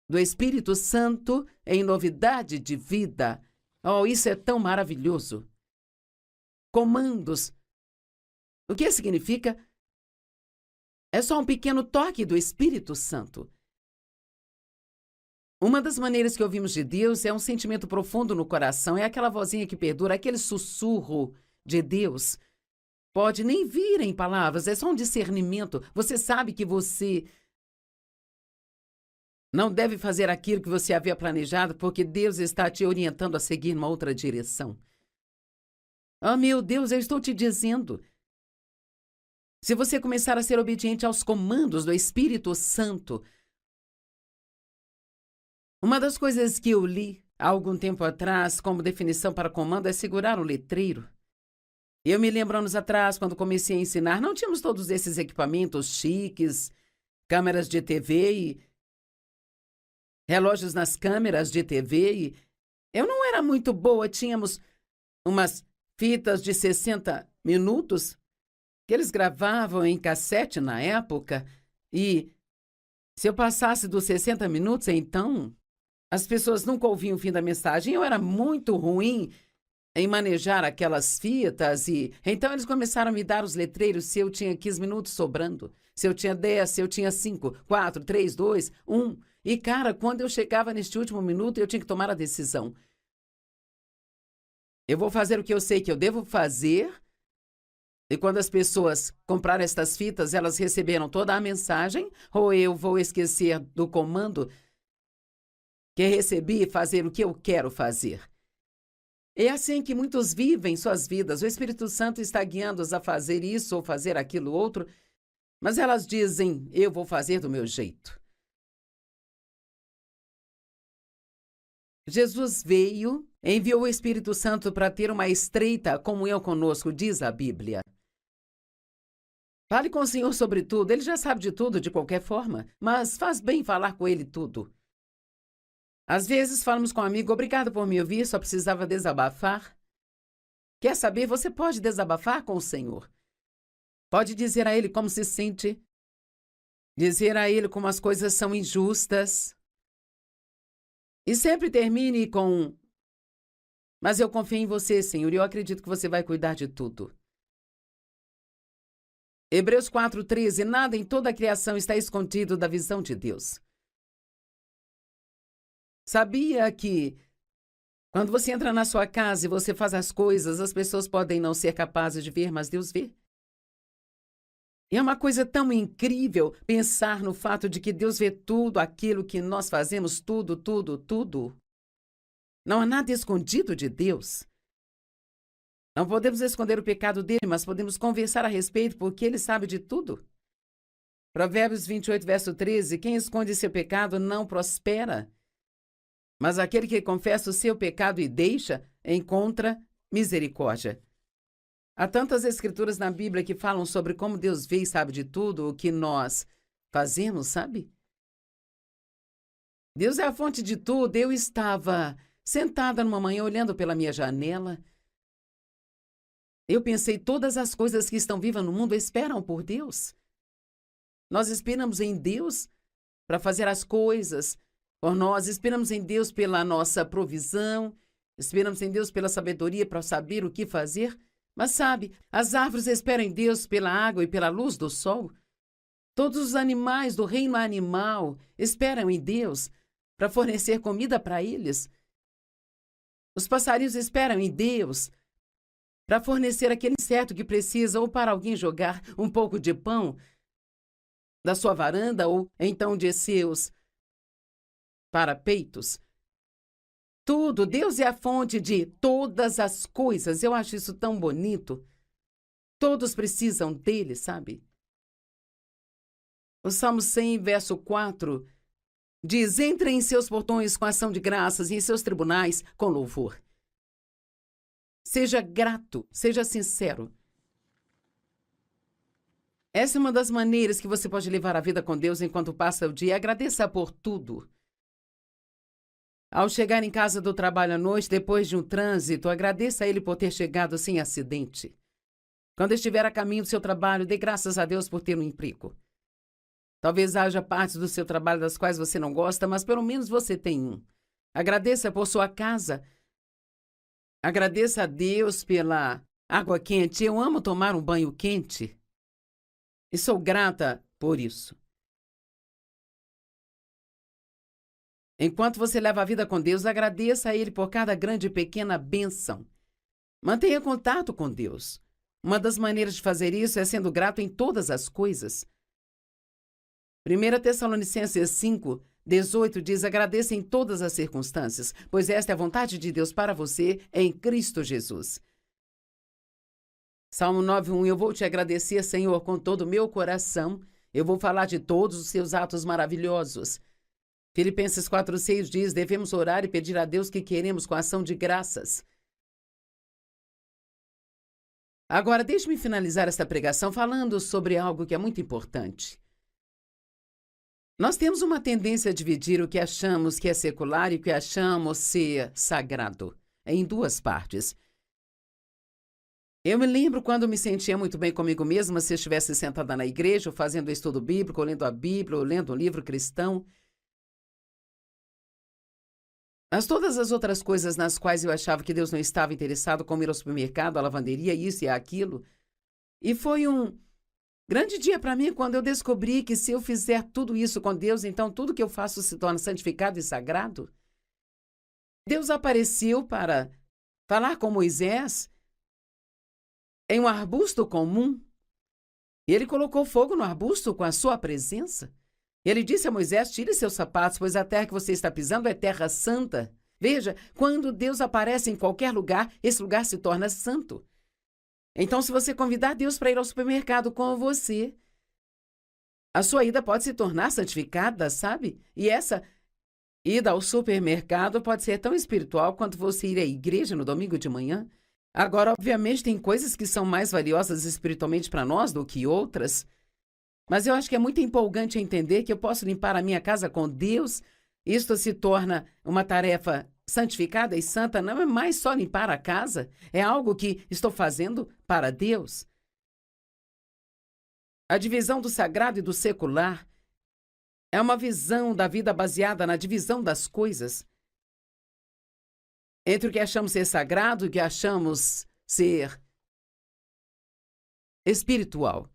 do Espírito Santo em novidade de vida. Oh, isso é tão maravilhoso. Comandos. O que significa? É só um pequeno toque do Espírito Santo. Uma das maneiras que ouvimos de Deus é um sentimento profundo no coração, é aquela vozinha que perdura, aquele sussurro de Deus. Pode nem vir em palavras, é só um discernimento. Você sabe que você não deve fazer aquilo que você havia planejado porque Deus está te orientando a seguir uma outra direção. Oh, meu Deus, eu estou te dizendo. Se você começar a ser obediente aos comandos do Espírito Santo. Uma das coisas que eu li há algum tempo atrás como definição para comando é segurar um letreiro. Eu me lembro anos atrás, quando comecei a ensinar, não tínhamos todos esses equipamentos chiques, câmeras de TV e relógios nas câmeras de TV e eu não era muito boa, tínhamos umas fitas de 60 minutos que eles gravavam em cassete na época e se eu passasse dos 60 minutos, então as pessoas nunca ouviam o fim da mensagem. Eu era muito ruim em manejar aquelas fitas e então eles começaram a me dar os letreiros se eu tinha 15 minutos sobrando, se eu tinha 10, se eu tinha 5, 4, 3, 2, 1. E, cara, quando eu chegava neste último minuto, eu tinha que tomar a decisão. Eu vou fazer o que eu sei que eu devo fazer. E quando as pessoas compraram estas fitas, elas receberam toda a mensagem, ou eu vou esquecer do comando que recebi e fazer o que eu quero fazer. É assim que muitos vivem suas vidas. O Espírito Santo está guiando-os a fazer isso ou fazer aquilo outro, mas elas dizem, eu vou fazer do meu jeito. Jesus veio, enviou o Espírito Santo para ter uma estreita comunhão conosco, diz a Bíblia. Fale com o Senhor sobre tudo, Ele já sabe de tudo de qualquer forma, mas faz bem falar com Ele tudo. Às vezes falamos com um amigo, obrigado por me ouvir, só precisava desabafar. Quer saber? Você pode desabafar com o Senhor. Pode dizer a Ele como se sente, dizer a Ele como as coisas são injustas. E sempre termine com, mas eu confio em você, Senhor, e eu acredito que você vai cuidar de tudo. Hebreus 4:13, nada em toda a criação está escondido da visão de Deus. Sabia que quando você entra na sua casa e você faz as coisas, as pessoas podem não ser capazes de ver, mas Deus vê? E é uma coisa tão incrível pensar no fato de que Deus vê tudo aquilo que nós fazemos, tudo, tudo, tudo. Não há nada escondido de Deus. Não podemos esconder o pecado dele, mas podemos conversar a respeito porque ele sabe de tudo. Provérbios 28, verso 13, quem esconde seu pecado não prospera, mas aquele que confessa o seu pecado e deixa, encontra misericórdia. Há tantas escrituras na Bíblia que falam sobre como Deus vê e sabe de tudo o que nós fazemos, sabe? Deus é a fonte de tudo. Eu estava sentada numa manhã olhando pela minha janela. Eu pensei, todas as coisas que estão vivas no mundo esperam por Deus. Nós esperamos em Deus para fazer as coisas por nós, esperamos em Deus pela nossa provisão, esperamos em Deus pela sabedoria para saber o que fazer. Mas sabe, as árvores esperam em Deus pela água e pela luz do sol. Todos os animais do reino animal esperam em Deus para fornecer comida para eles. Os passarinhos esperam em Deus para fornecer aquele inseto que precisa ou para alguém jogar um pouco de pão da sua varanda ou então de seus parapeitos. Tudo, Deus é a fonte de todas as coisas. Eu acho isso tão bonito. Todos precisam dele, sabe? O Salmo 100, verso 4, diz: entre em seus portões com ação de graças e em seus tribunais com louvor. Seja grato, seja sincero. Essa é uma das maneiras que você pode levar a vida com Deus enquanto passa o dia. Agradeça por tudo. Ao chegar em casa do trabalho à noite, depois de um trânsito, agradeça a Ele por ter chegado sem acidente. Quando estiver a caminho do seu trabalho, dê graças a Deus por ter um emprego. Talvez haja partes do seu trabalho das quais você não gosta, mas pelo menos você tem um. Agradeça por sua casa. Agradeça a Deus pela água quente. Eu amo tomar um banho quente e sou grata por isso. Enquanto você leva a vida com Deus, agradeça a Ele por cada grande e pequena bênção. Mantenha contato com Deus. Uma das maneiras de fazer isso é sendo grato em todas as coisas. 1 Tessalonicenses 5, 18 diz: agradeça em todas as circunstâncias, pois esta é a vontade de Deus para você em Cristo Jesus. Salmo 9:1: eu vou te agradecer, Senhor, com todo o meu coração. Eu vou falar de todos os seus atos maravilhosos. Filipenses 4:6 diz: devemos orar e pedir a Deus que queremos com ação de graças. Agora, deixe-me finalizar esta pregação falando sobre algo que é muito importante. Nós temos uma tendência a dividir o que achamos que é secular e o que achamos ser sagrado, em duas partes. Eu me lembro quando me sentia muito bem comigo mesma se estivesse sentada na igreja, ou fazendo estudo bíblico, ou lendo a Bíblia, ou lendo um livro cristão. Mas todas as outras coisas nas quais eu achava que Deus não estava interessado, como ir ao supermercado, à lavanderia, isso e aquilo. E foi um grande dia para mim quando eu descobri que se eu fizer tudo isso com Deus, então tudo que eu faço se torna santificado e sagrado. Deus apareceu para falar com Moisés em um arbusto comum. E ele colocou fogo no arbusto com a sua presença. Ele disse a Moisés: tire seus sapatos, pois a terra que você está pisando é terra santa. Veja, quando Deus aparece em qualquer lugar, esse lugar se torna santo. Então, se você convidar Deus para ir ao supermercado com você, a sua ida pode se tornar santificada, sabe? E essa ida ao supermercado pode ser tão espiritual quanto você ir à igreja no domingo de manhã. Agora, obviamente, tem coisas que são mais valiosas espiritualmente para nós do que outras, mas eu acho que é muito empolgante entender que eu posso limpar a minha casa com Deus. Isto se torna uma tarefa santificada e santa. Não é mais só limpar a casa, é algo que estou fazendo para Deus. A divisão do sagrado e do secular é uma visão da vida baseada na divisão das coisas. Entre o que achamos ser sagrado e o que achamos ser espiritual.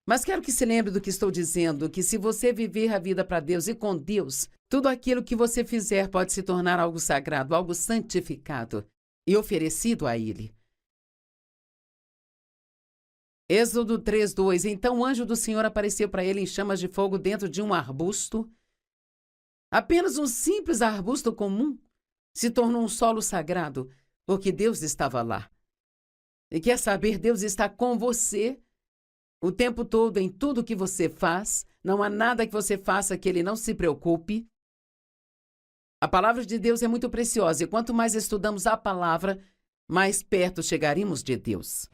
Mas quero que se lembre do que estou dizendo, que se você viver a vida para Deus e com Deus, tudo aquilo que você fizer pode se tornar algo sagrado, algo santificado e oferecido a Ele. Êxodo 3:2. Então o anjo do Senhor apareceu para ele em chamas de fogo dentro de um arbusto. Apenas um simples arbusto comum se tornou um solo sagrado, porque Deus estava lá. E quer saber, Deus está com você o tempo todo, em tudo que você faz. Não há nada que você faça que Ele não se preocupe. A palavra de Deus é muito preciosa e quanto mais estudamos a palavra, mais perto chegaremos de Deus.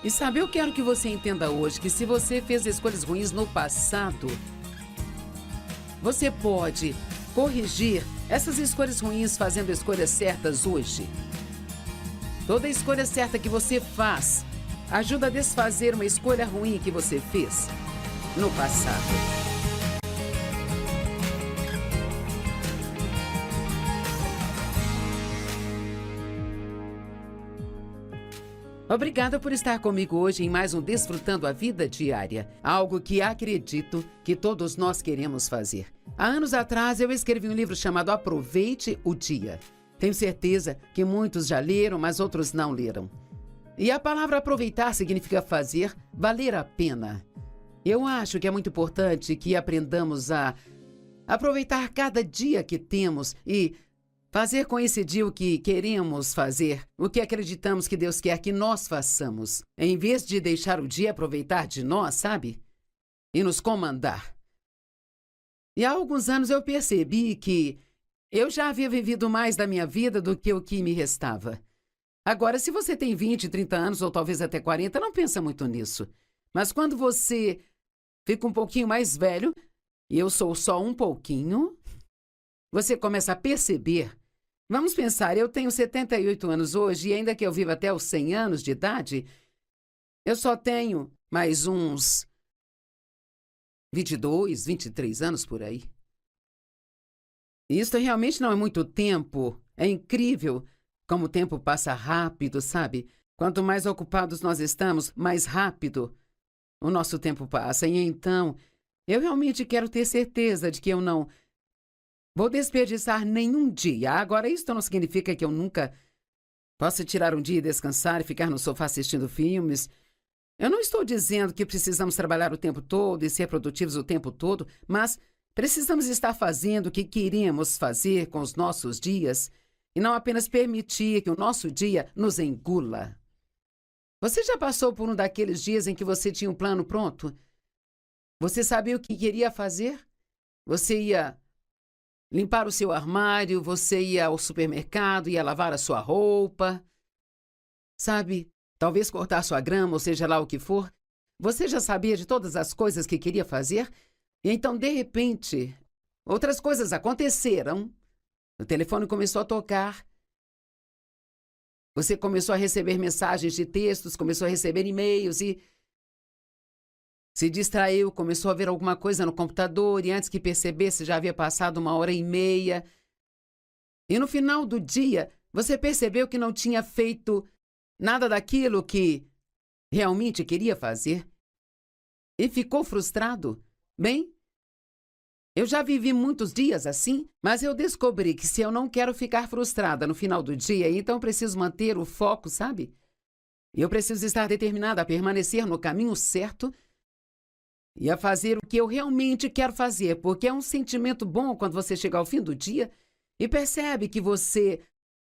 E sabe, eu quero que você entenda hoje que se você fez escolhas ruins no passado, você pode corrigir essas escolhas ruins fazendo escolhas certas hoje. Toda escolha certa que você faz ajuda a desfazer uma escolha ruim que você fez no passado. Obrigada por estar comigo hoje em mais um Desfrutando a Vida Diária, algo que acredito que todos nós queremos fazer. Há anos atrás eu escrevi um livro chamado Aproveite o Dia. Tenho certeza que muitos já leram, mas outros não leram. E a palavra aproveitar significa fazer valer a pena. Eu acho que é muito importante que aprendamos a aproveitar cada dia que temos e fazer com esse dia o que queremos fazer, o que acreditamos que Deus quer que nós façamos, em vez de deixar o dia aproveitar de nós, sabe? E nos comandar. E há alguns anos eu percebi que eu já havia vivido mais da minha vida do que o que me restava. Agora, se você tem 20, 30 anos ou talvez até 40, não pensa muito nisso. Mas quando você fica um pouquinho mais velho, e eu sou só um pouquinho, você começa a perceber. Vamos pensar, eu tenho 78 anos hoje e ainda que eu viva até os 100 anos de idade, eu só tenho mais uns 22, 23 anos por aí. Isso realmente não é muito tempo. É incrível como o tempo passa rápido, sabe? Quanto mais ocupados nós estamos, mais rápido o nosso tempo passa. E então, eu realmente quero ter certeza de que eu não vou desperdiçar nenhum dia. Agora, isso não significa que eu nunca possa tirar um dia e descansar e ficar no sofá assistindo filmes. Eu não estou dizendo que precisamos trabalhar o tempo todo e ser produtivos o tempo todo, mas precisamos estar fazendo o que queremos fazer com os nossos dias e não apenas permitir que o nosso dia nos engula. Você já passou por um daqueles dias em que você tinha um plano pronto? Você sabia o que queria fazer? Você ia limpar o seu armário, você ia ao supermercado, ia lavar a sua roupa, sabe? Talvez cortar sua grama, ou seja lá o que for. Você já sabia de todas as coisas que queria fazer? E então, de repente, outras coisas aconteceram. O telefone começou a tocar. Você começou a receber mensagens de textos, começou a receber e-mails e se distraiu, começou a ver alguma coisa no computador e antes que percebesse já havia passado 1h30. E no final do dia, você percebeu que não tinha feito nada daquilo que realmente queria fazer e ficou frustrado. Bem, eu já vivi muitos dias assim, mas eu descobri que se eu não quero ficar frustrada no final do dia, então preciso manter o foco, sabe? Eu preciso estar determinada a permanecer no caminho certo e a fazer o que eu realmente quero fazer, porque é um sentimento bom quando você chega ao fim do dia e percebe que você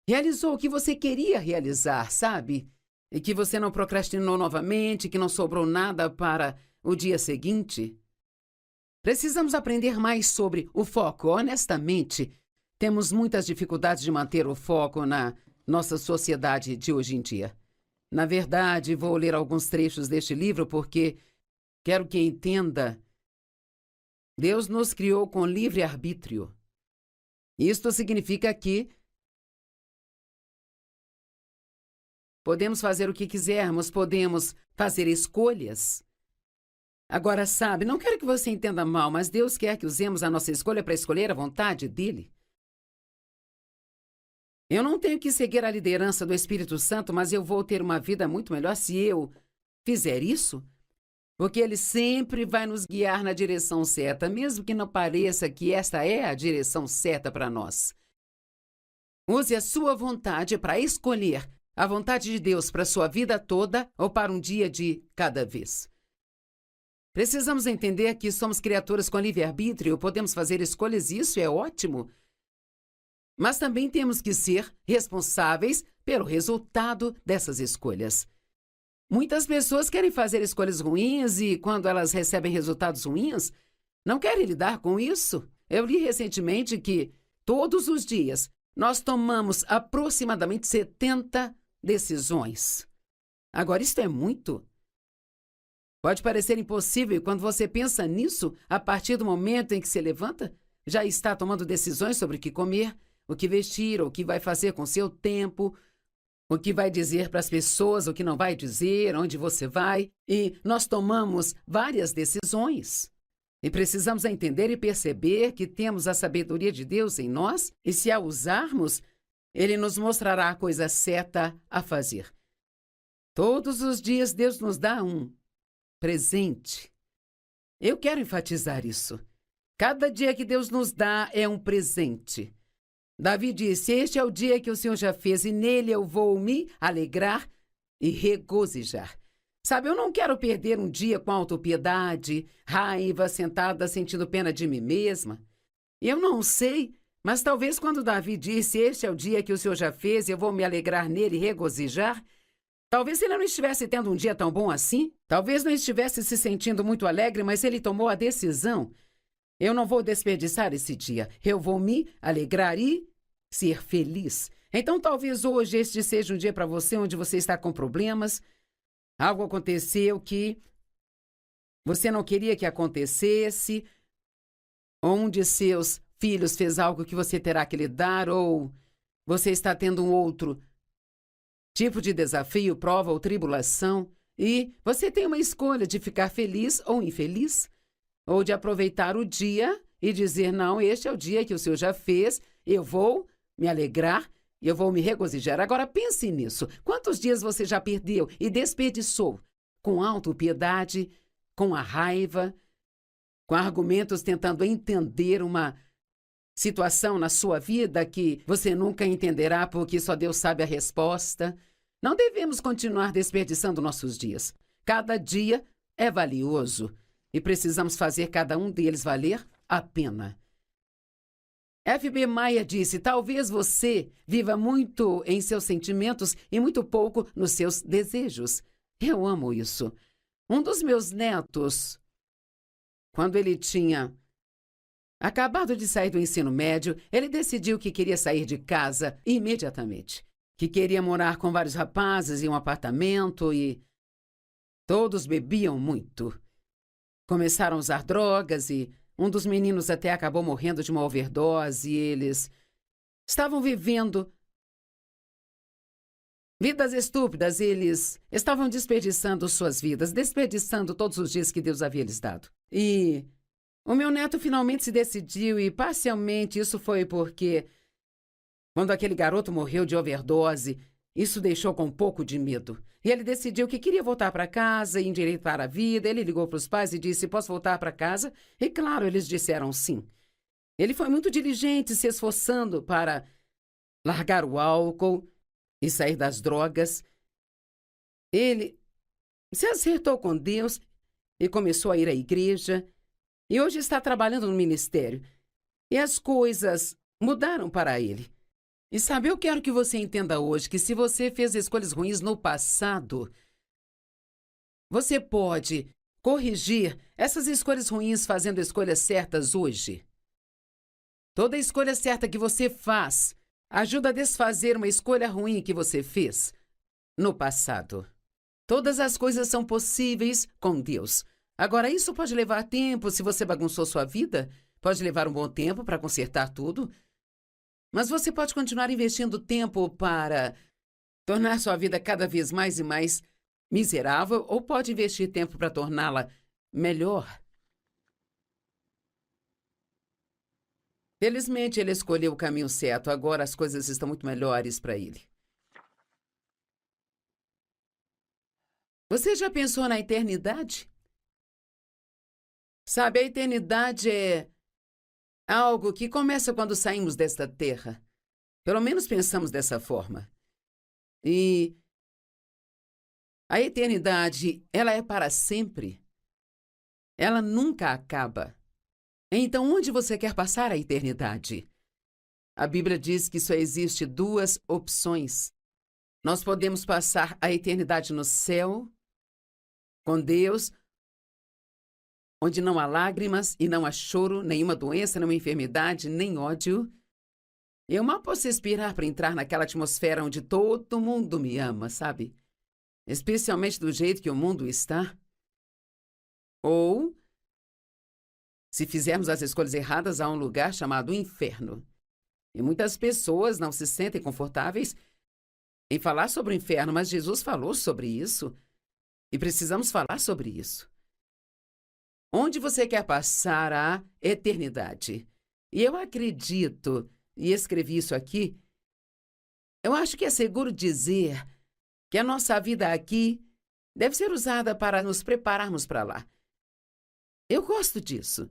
realizou o que você queria realizar, sabe? E que você não procrastinou novamente, que não sobrou nada para o dia seguinte. Precisamos aprender mais sobre o foco. Honestamente, temos muitas dificuldades de manter o foco na nossa sociedade de hoje em dia. Na verdade, vou ler alguns trechos deste livro porque quero que entenda. Deus nos criou com livre-arbítrio. Isto significa que podemos fazer o que quisermos, podemos fazer escolhas. Agora, sabe, não quero que você entenda mal, mas Deus quer que usemos a nossa escolha para escolher a vontade dele. Eu não tenho que seguir a liderança do Espírito Santo, mas eu vou ter uma vida muito melhor se eu fizer isso, porque ele sempre vai nos guiar na direção certa, mesmo que não pareça que esta é a direção certa para nós. Use a sua vontade para escolher a vontade de Deus para a sua vida toda ou para um dia de cada vez. Precisamos entender que somos criaturas com livre-arbítrio, podemos fazer escolhas e isso é ótimo. Mas também temos que ser responsáveis pelo resultado dessas escolhas. Muitas pessoas querem fazer escolhas ruins e, quando elas recebem resultados ruins, não querem lidar com isso. Eu li recentemente que, todos os dias, nós tomamos aproximadamente 70 decisões. Agora, isso é muito. Pode parecer impossível e quando você pensa nisso, a partir do momento em que se levanta, já está tomando decisões sobre o que comer, o que vestir, o que vai fazer com seu tempo, o que vai dizer para as pessoas, o que não vai dizer, onde você vai. E nós tomamos várias decisões. E precisamos entender e perceber que temos a sabedoria de Deus em nós e se a usarmos, Ele nos mostrará a coisa certa a fazer. Todos os dias Deus nos dá um presente. Eu quero enfatizar isso. Cada dia que Deus nos dá é um presente. Davi disse: Este é o dia que o Senhor já fez, e nele eu vou me alegrar e regozijar. Sabe, eu não quero perder um dia com autopiedade, raiva, sentada sentindo pena de mim mesma. Eu não sei, mas talvez quando Davi disse: Este é o dia que o Senhor já fez, e eu vou me alegrar nele e regozijar, talvez ele não estivesse tendo um dia tão bom assim, talvez não estivesse se sentindo muito alegre, mas ele tomou a decisão. Eu não vou desperdiçar esse dia. Eu vou me alegrar e ser feliz. Então, talvez hoje este seja um dia para você onde você está com problemas. Algo aconteceu que você não queria que acontecesse. Ou um de seus filhos fez algo que você terá que lidar. Ou você está tendo um outro tipo de desafio, prova ou tribulação. E você tem uma escolha de ficar feliz ou infeliz. Ou de aproveitar o dia e dizer: não, este é o dia que o Senhor já fez, eu vou me alegrar e eu vou me regozijar. Agora pense nisso. Quantos dias você já perdeu e desperdiçou com autopiedade, com a raiva, com argumentos tentando entender uma situação na sua vida que você nunca entenderá porque só Deus sabe a resposta? Não devemos continuar desperdiçando nossos dias. Cada dia é valioso. E precisamos fazer cada um deles valer a pena. F.B. Meyer disse: talvez você viva muito em seus sentimentos e muito pouco nos seus desejos. Eu amo isso. Um dos meus netos, quando ele tinha acabado de sair do ensino médio, ele decidiu que queria sair de casa imediatamente. Que queria morar com vários rapazes em um apartamento e todos bebiam muito. Começaram a usar drogas e um dos meninos até acabou morrendo de uma overdose e eles estavam vivendo vidas estúpidas. Eles estavam desperdiçando suas vidas, desperdiçando todos os dias que Deus havia lhes dado. E o meu neto finalmente se decidiu e parcialmente isso foi porque quando aquele garoto morreu de overdose, isso deixou com um pouco de medo. E ele decidiu que queria voltar para casa e endireitar a vida. Ele ligou para os pais e disse: posso voltar para casa? E claro, eles disseram sim. Ele foi muito diligente, se esforçando para largar o álcool e sair das drogas. Ele se acertou com Deus e começou a ir à igreja. E hoje está trabalhando no ministério. E as coisas mudaram para ele. E sabe, eu quero que você entenda hoje que se você fez escolhas ruins no passado, você pode corrigir essas escolhas ruins fazendo escolhas certas hoje. Toda escolha certa que você faz ajuda a desfazer uma escolha ruim que você fez no passado. Todas as coisas são possíveis com Deus. Agora, isso pode levar tempo se você bagunçou sua vida. Pode levar um bom tempo para consertar tudo. Mas você pode continuar investindo tempo para tornar sua vida cada vez mais e mais miserável, ou pode investir tempo para torná-la melhor. Felizmente, ele escolheu o caminho certo. Agora as coisas estão muito melhores para ele. Você já pensou na eternidade? Sabe, a eternidade é algo que começa quando saímos desta terra. Pelo menos pensamos dessa forma. E a eternidade, ela é para sempre. Ela nunca acaba. Então, onde você quer passar a eternidade? A Bíblia diz que só existe duas opções. Nós podemos passar a eternidade no céu, com Deus, onde não há lágrimas e não há choro, nenhuma doença, nenhuma enfermidade, nem ódio. Eu mal posso respirar para entrar naquela atmosfera onde todo mundo me ama, sabe? Especialmente do jeito que o mundo está. Ou, se fizermos as escolhas erradas, há um lugar chamado inferno. E muitas pessoas não se sentem confortáveis em falar sobre o inferno, mas Jesus falou sobre isso. E precisamos falar sobre isso. Onde você quer passar a eternidade? E eu acredito, e escrevi isso aqui, eu acho que é seguro dizer que a nossa vida aqui deve ser usada para nos prepararmos para lá. Eu gosto disso.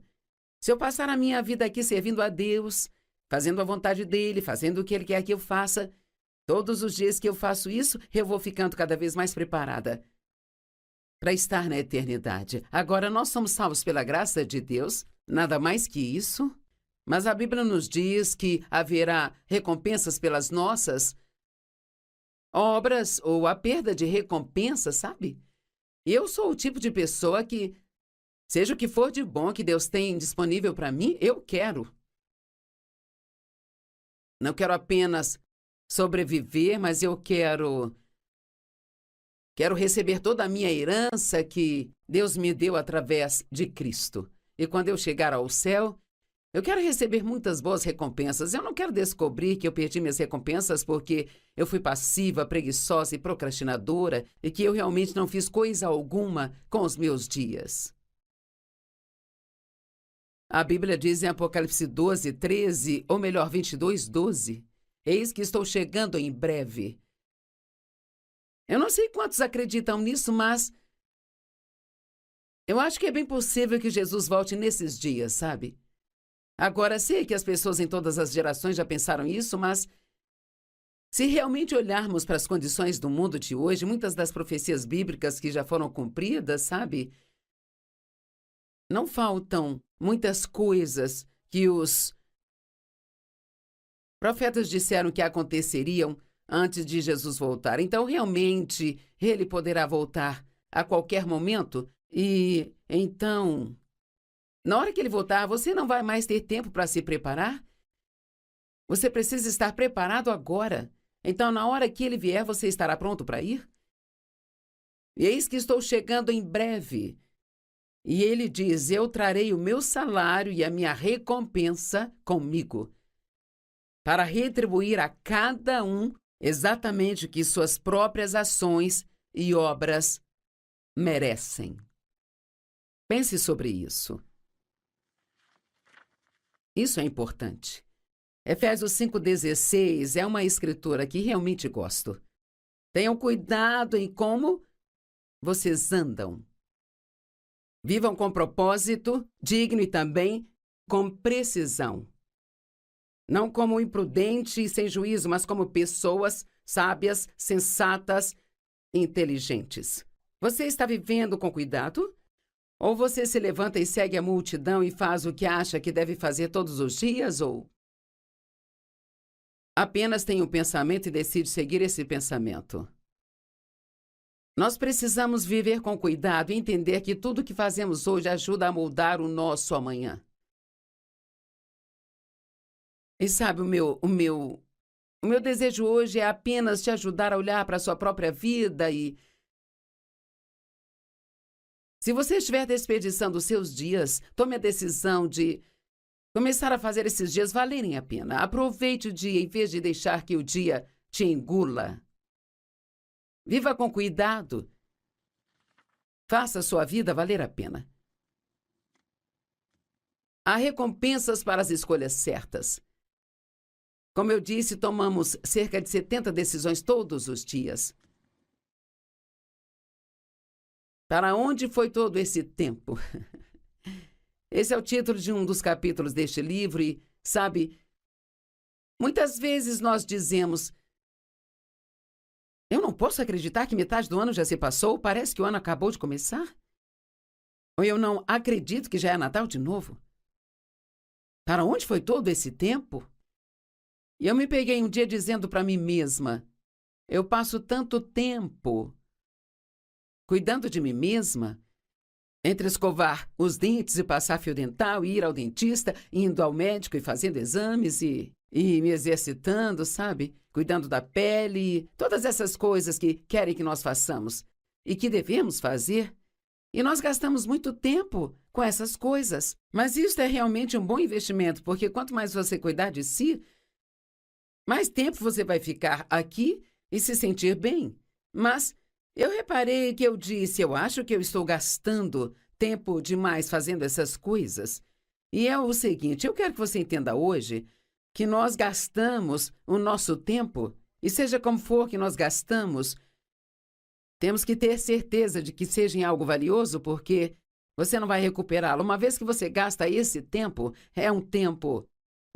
Se eu passar a minha vida aqui servindo a Deus, fazendo a vontade dele, fazendo o que ele quer que eu faça. Todos os dias que eu faço isso, eu vou ficando cada vez mais preparada para estar na eternidade. Agora, nós somos salvos pela graça de Deus, nada mais que isso. Mas a Bíblia nos diz que haverá recompensas pelas nossas obras ou a perda de recompensa, sabe? Eu sou o tipo de pessoa que, seja o que for de bom que Deus tem disponível para mim, eu quero. Não quero apenas sobreviver, mas eu quero receber toda a minha herança que Deus me deu através de Cristo. E quando eu chegar ao céu, eu quero receber muitas boas recompensas. Eu não quero descobrir que eu perdi minhas recompensas porque eu fui passiva, preguiçosa e procrastinadora e que eu realmente não fiz coisa alguma com os meus dias. A Bíblia diz em Apocalipse 12, 13, ou melhor, 22, 12, eis que estou chegando em breve. Eu não sei quantos acreditam nisso, mas eu acho que é bem possível que Jesus volte nesses dias, sabe? Agora, sei que as pessoas em todas as gerações já pensaram isso, mas se realmente olharmos para as condições do mundo de hoje, muitas das profecias bíblicas que já foram cumpridas, sabe? Não faltam muitas coisas que os profetas disseram que aconteceriam antes de Jesus voltar. Então, realmente, ele poderá voltar a qualquer momento e, então, na hora que ele voltar, você não vai mais ter tempo para se preparar? Você precisa estar preparado agora. Então, na hora que ele vier, você estará pronto para ir? E eis que estou chegando em breve. E ele diz, eu trarei o meu salário e a minha recompensa comigo, para retribuir a cada um exatamente o que suas próprias ações e obras merecem. Pense sobre isso. Isso é importante. Efésios 5,16 é uma escritura que realmente gosto. Tenham cuidado em como vocês andam. Vivam com propósito, digno e também com precisão. Não como imprudente e sem juízo, mas como pessoas sábias, sensatas e inteligentes. Você está vivendo com cuidado? Ou você se levanta e segue a multidão e faz o que acha que deve fazer todos os dias? Ou apenas tem um pensamento e decide seguir esse pensamento? Nós precisamos viver com cuidado e entender que tudo o que fazemos hoje ajuda a moldar o nosso amanhã. E sabe, o meu desejo hoje é apenas te ajudar a olhar para a sua própria vida e se você estiver desperdiçando os seus dias, tome a decisão de começar a fazer esses dias valerem a pena. Aproveite o dia em vez de deixar que o dia te engula. Viva com cuidado. Faça a sua vida valer a pena. Há recompensas para as escolhas certas. Como eu disse, tomamos cerca de 70 decisões todos os dias. Para onde foi todo esse tempo? Esse é o título de um dos capítulos deste livro e, sabe, muitas vezes nós dizemos: eu não posso acreditar que metade do ano já se passou, parece que o ano acabou de começar. Ou eu não acredito que já é Natal de novo. Para onde foi todo esse tempo? E eu me peguei um dia dizendo para mim mesma: eu passo tanto tempo cuidando de mim mesma, entre escovar os dentes e passar fio dental, e ir ao dentista, indo ao médico e fazendo exames e me exercitando, sabe? Cuidando da pele, todas essas coisas que querem que nós façamos e que devemos fazer. E nós gastamos muito tempo com essas coisas. Mas isso é realmente um bom investimento, porque quanto mais você cuidar de si, mais tempo você vai ficar aqui e se sentir bem. Mas eu reparei que eu disse, eu acho que eu estou gastando tempo demais fazendo essas coisas. E é o seguinte, eu quero que você entenda hoje que nós gastamos o nosso tempo, e seja como for que nós gastamos, temos que ter certeza de que seja em algo valioso, porque você não vai recuperá-lo. Uma vez que você gasta esse tempo, é um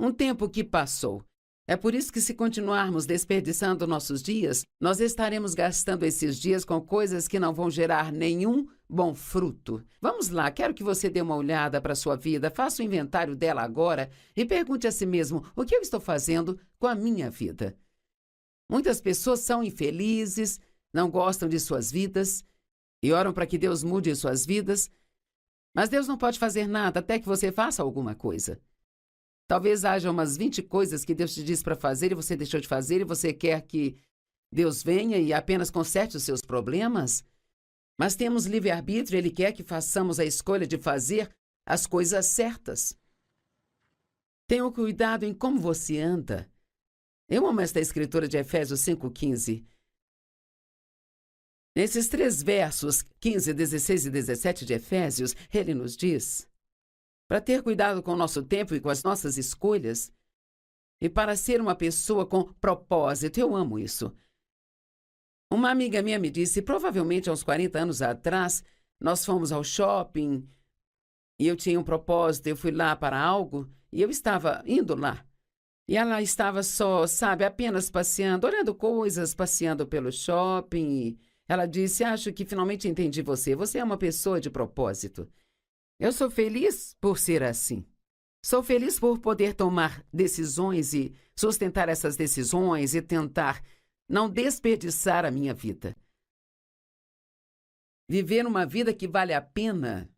um tempo que passou. É por isso que, se continuarmos desperdiçando nossos dias, nós estaremos gastando esses dias com coisas que não vão gerar nenhum bom fruto. Vamos lá, quero que você dê uma olhada para a sua vida, faça o inventário dela agora e pergunte a si mesmo: o que eu estou fazendo com a minha vida? Muitas pessoas são infelizes, não gostam de suas vidas e oram para que Deus mude suas vidas, mas Deus não pode fazer nada até que você faça alguma coisa. Talvez haja umas 20 coisas que Deus te diz para fazer e você deixou de fazer e você quer que Deus venha e apenas conserte os seus problemas. Mas temos livre-arbítrio, Ele quer que façamos a escolha de fazer as coisas certas. Tenha cuidado em como você anda. Eu amo esta escritura de Efésios 5,15. Nesses 3 versos, 15, 16 e 17 de Efésios, ele nos diz: para ter cuidado com o nosso tempo e com as nossas escolhas, e para ser uma pessoa com propósito. Eu amo isso. Uma amiga minha me disse, provavelmente há uns 40 anos atrás, nós fomos ao shopping e eu tinha um propósito, eu fui lá para algo e eu estava indo lá. E ela estava só, sabe, apenas passeando, olhando coisas, passeando pelo shopping. E ela disse, acho que finalmente entendi você. Você é uma pessoa de propósito. Eu sou feliz por ser assim. Sou feliz por poder tomar decisões e sustentar essas decisões e tentar não desperdiçar a minha vida. Viver uma vida que vale a pena.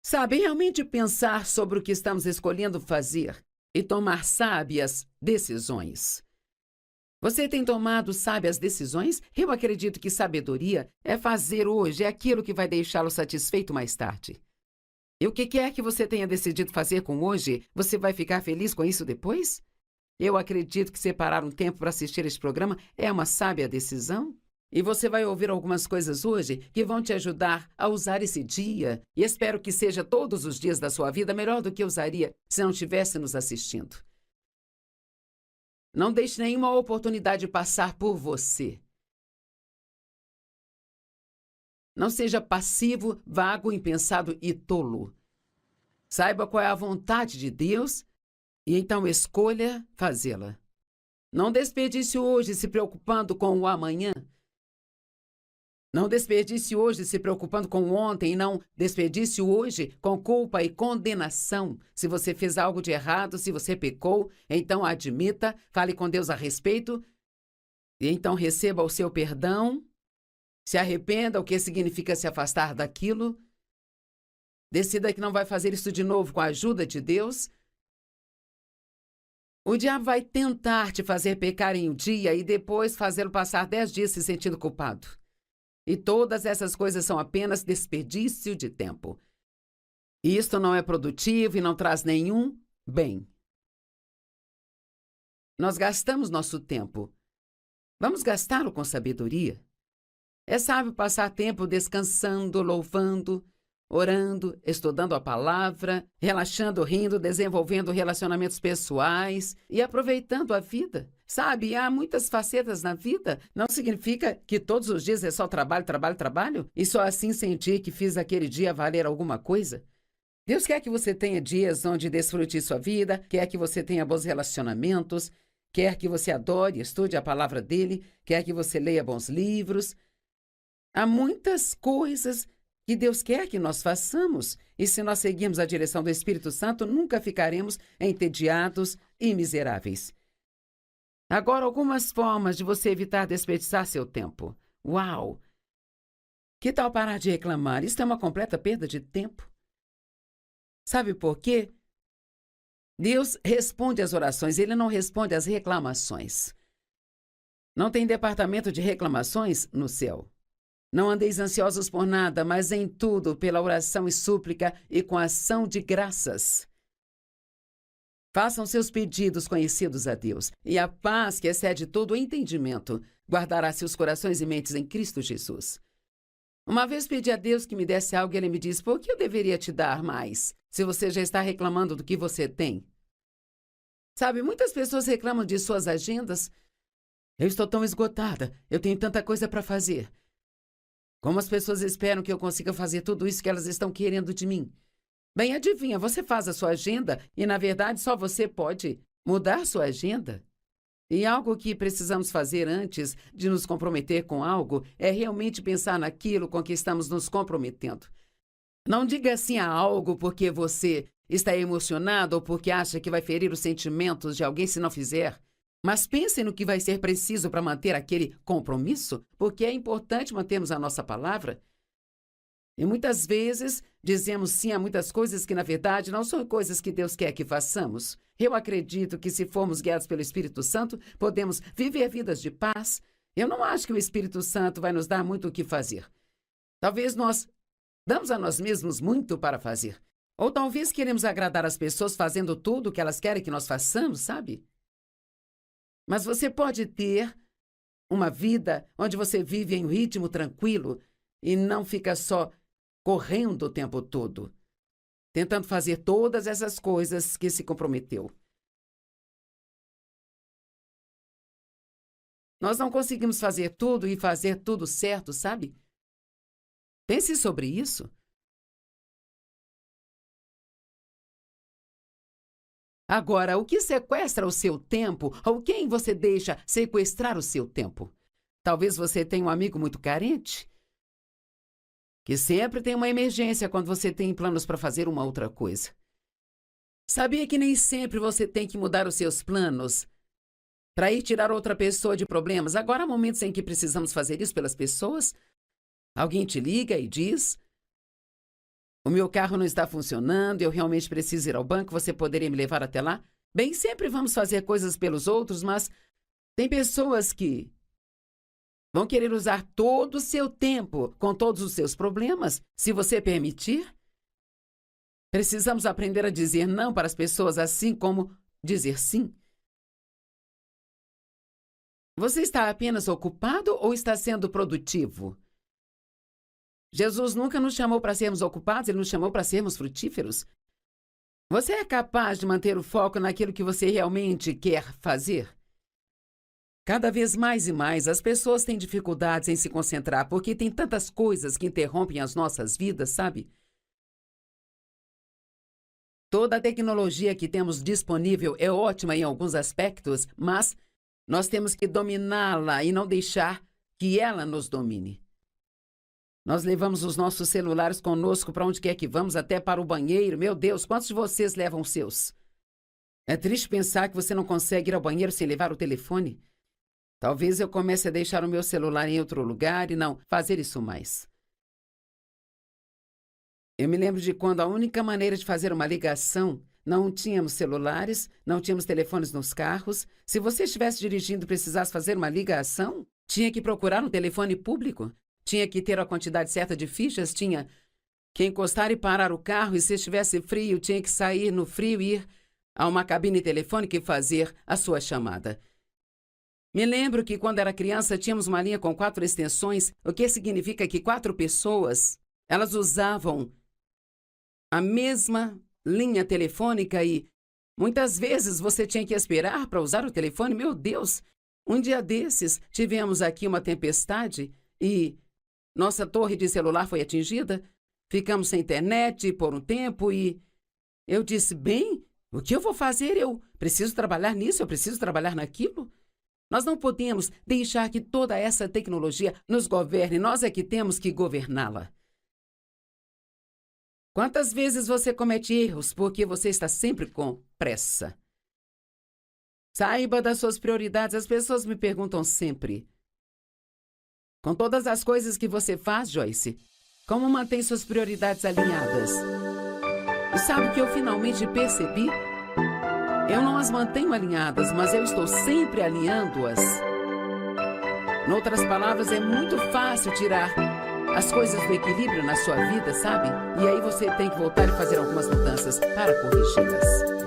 Sabe, realmente pensar sobre o que estamos escolhendo fazer e tomar sábias decisões. Você tem tomado sábias decisões? Eu acredito que sabedoria é fazer hoje, é aquilo que vai deixá-lo satisfeito mais tarde. E o que quer que você tenha decidido fazer com hoje, você vai ficar feliz com isso depois? Eu acredito que separar um tempo para assistir este programa é uma sábia decisão. E você vai ouvir algumas coisas hoje que vão te ajudar a usar esse dia. E espero que seja todos os dias da sua vida melhor do que usaria se não estivesse nos assistindo. Não deixe nenhuma oportunidade passar por você. Não seja passivo, vago, impensado e tolo. Saiba qual é a vontade de Deus e então escolha fazê-la. Não desperdice hoje se preocupando com o amanhã. Não desperdice hoje se preocupando com o ontem e não desperdice hoje com culpa e condenação. Se você fez algo de errado, se você pecou, então admita, fale com Deus a respeito e então receba o seu perdão. Se arrependa, o que significa se afastar daquilo. Decida que não vai fazer isso de novo com a ajuda de Deus. O diabo vai tentar te fazer pecar em um dia e depois fazê-lo passar 10 dias se sentindo culpado. E todas essas coisas são apenas desperdício de tempo. E isto não é produtivo e não traz nenhum bem. Nós gastamos nosso tempo. Vamos gastá-lo com sabedoria. É sábio passar tempo descansando, louvando, orando, estudando a palavra, relaxando, rindo, desenvolvendo relacionamentos pessoais e aproveitando a vida. Sabe, há muitas facetas na vida. Não significa que todos os dias é só trabalho, trabalho, trabalho e só assim sentir que fiz aquele dia valer alguma coisa. Deus quer que você tenha dias onde desfrute sua vida, quer que você tenha bons relacionamentos, quer que você adore, estude a palavra dele, quer que você leia bons livros. Há muitas coisas que Deus quer que nós façamos, e se nós seguirmos a direção do Espírito Santo, nunca ficaremos entediados e miseráveis. Agora, algumas formas de você evitar desperdiçar seu tempo. Uau! Que tal parar de reclamar? Isso é uma completa perda de tempo. Sabe por quê? Deus responde às orações, Ele não responde às reclamações. Não tem departamento de reclamações no céu. Não andeis ansiosos por nada, mas em tudo, pela oração e súplica e com ação de graças. Façam seus pedidos conhecidos a Deus, e a paz, que excede todo o entendimento, guardará seus corações e mentes em Cristo Jesus. Uma vez pedi a Deus que me desse algo e Ele me disse, por que eu deveria te dar mais, se você já está reclamando do que você tem? Sabe, muitas pessoas reclamam de suas agendas. Eu estou tão esgotada, eu tenho tanta coisa para fazer. Como as pessoas esperam que eu consiga fazer tudo isso que elas estão querendo de mim? Bem, adivinha, você faz a sua agenda e, na verdade, só você pode mudar sua agenda. E algo que precisamos fazer antes de nos comprometer com algo é realmente pensar naquilo com que estamos nos comprometendo. Não diga sim a algo porque você está emocionado ou porque acha que vai ferir os sentimentos de alguém se não fizer. Mas pense no que vai ser preciso para manter aquele compromisso, porque é importante mantermos a nossa palavra. E muitas vezes dizemos sim a muitas coisas que, na verdade, não são coisas que Deus quer que façamos. Eu acredito que, se formos guiados pelo Espírito Santo, podemos viver vidas de paz. Eu não acho que o Espírito Santo vai nos dar muito o que fazer. Talvez nós damos a nós mesmos muito para fazer. Ou talvez queremos agradar as pessoas fazendo tudo o que elas querem que nós façamos, sabe? Mas você pode ter uma vida onde você vive em um ritmo tranquilo e não fica só correndo o tempo todo, tentando fazer todas essas coisas que se comprometeu. Nós não conseguimos fazer tudo e fazer tudo certo, sabe? Pense sobre isso. Agora, o que sequestra o seu tempo ou quem você deixa sequestrar o seu tempo? Talvez você tenha um amigo muito carente, que sempre tem uma emergência quando você tem planos para fazer uma outra coisa. Sabia que nem sempre você tem que mudar os seus planos para ir tirar outra pessoa de problemas? Agora há momentos em que precisamos fazer isso pelas pessoas. Alguém te liga e diz: o meu carro não está funcionando, eu realmente preciso ir ao banco, você poderia me levar até lá? Bem, sempre vamos fazer coisas pelos outros, mas tem pessoas que vão querer usar todo o seu tempo com todos os seus problemas, se você permitir. Precisamos aprender a dizer não para as pessoas, assim como dizer sim. Você está apenas ocupado ou está sendo produtivo? Jesus nunca nos chamou para sermos ocupados, ele nos chamou para sermos frutíferos. Você é capaz de manter o foco naquilo que você realmente quer fazer? Cada vez mais e mais, as pessoas têm dificuldades em se concentrar porque tem tantas coisas que interrompem as nossas vidas, sabe? Toda a tecnologia que temos disponível é ótima em alguns aspectos, mas nós temos que dominá-la e não deixar que ela nos domine. Nós levamos os nossos celulares conosco para onde quer que vamos, até para o banheiro. Meu Deus, quantos de vocês levam os seus? É triste pensar que você não consegue ir ao banheiro sem levar o telefone. Talvez eu comece a deixar o meu celular em outro lugar e não fazer isso mais. Eu me lembro de quando a única maneira de fazer uma ligação, não tínhamos celulares, não tínhamos telefones nos carros. Se você estivesse dirigindo e precisasse fazer uma ligação, tinha que procurar um telefone público. Tinha que ter a quantidade certa de fichas, tinha que encostar e parar o carro, e se estivesse frio, tinha que sair no frio e ir a uma cabine telefônica e fazer a sua chamada. Me lembro que quando era criança tínhamos uma linha com 4 extensões, o que significa que 4 pessoas, elas usavam a mesma linha telefônica e muitas vezes você tinha que esperar para usar o telefone. Meu Deus! Um dia desses tivemos aqui uma tempestade e nossa torre de celular foi atingida, ficamos sem internet por um tempo e eu disse, bem, o que eu vou fazer? Eu preciso trabalhar nisso, eu preciso trabalhar naquilo. Nós não podemos deixar que toda essa tecnologia nos governe, nós é que temos que governá-la. Quantas vezes você comete erros porque você está sempre com pressa? Saiba das suas prioridades, as pessoas me perguntam sempre. Com todas as coisas que você faz, Joyce, como mantém suas prioridades alinhadas? E sabe o que eu finalmente percebi? Eu não as mantenho alinhadas, mas eu estou sempre alinhando-as. Em outras palavras, é muito fácil tirar as coisas do equilíbrio na sua vida, sabe? E aí você tem que voltar e fazer algumas mudanças para corrigi-las.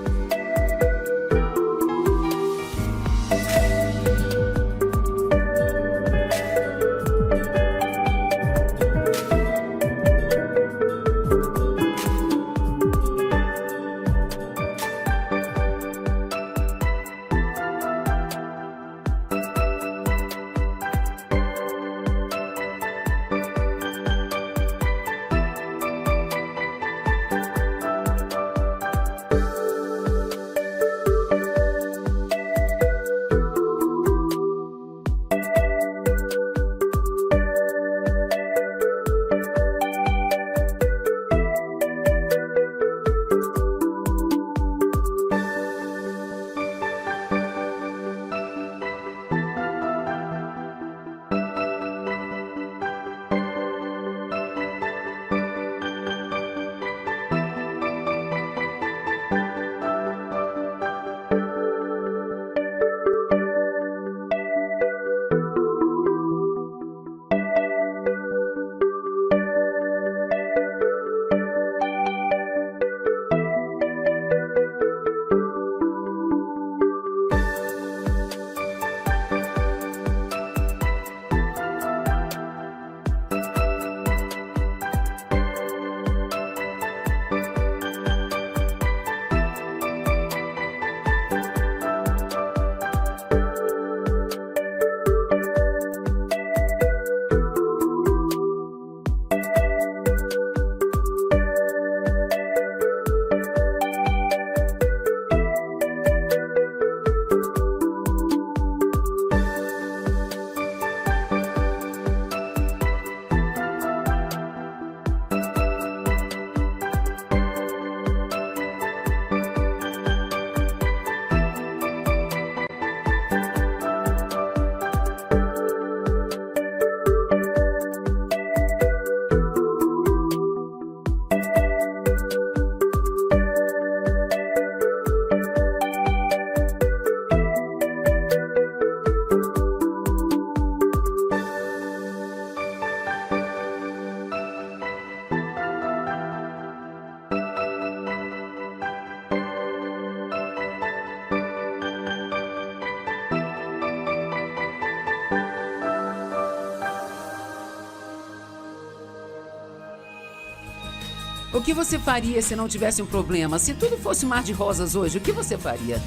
O que você faria se não tivesse um problema? Se tudo fosse um mar de rosas hoje, o que você faria?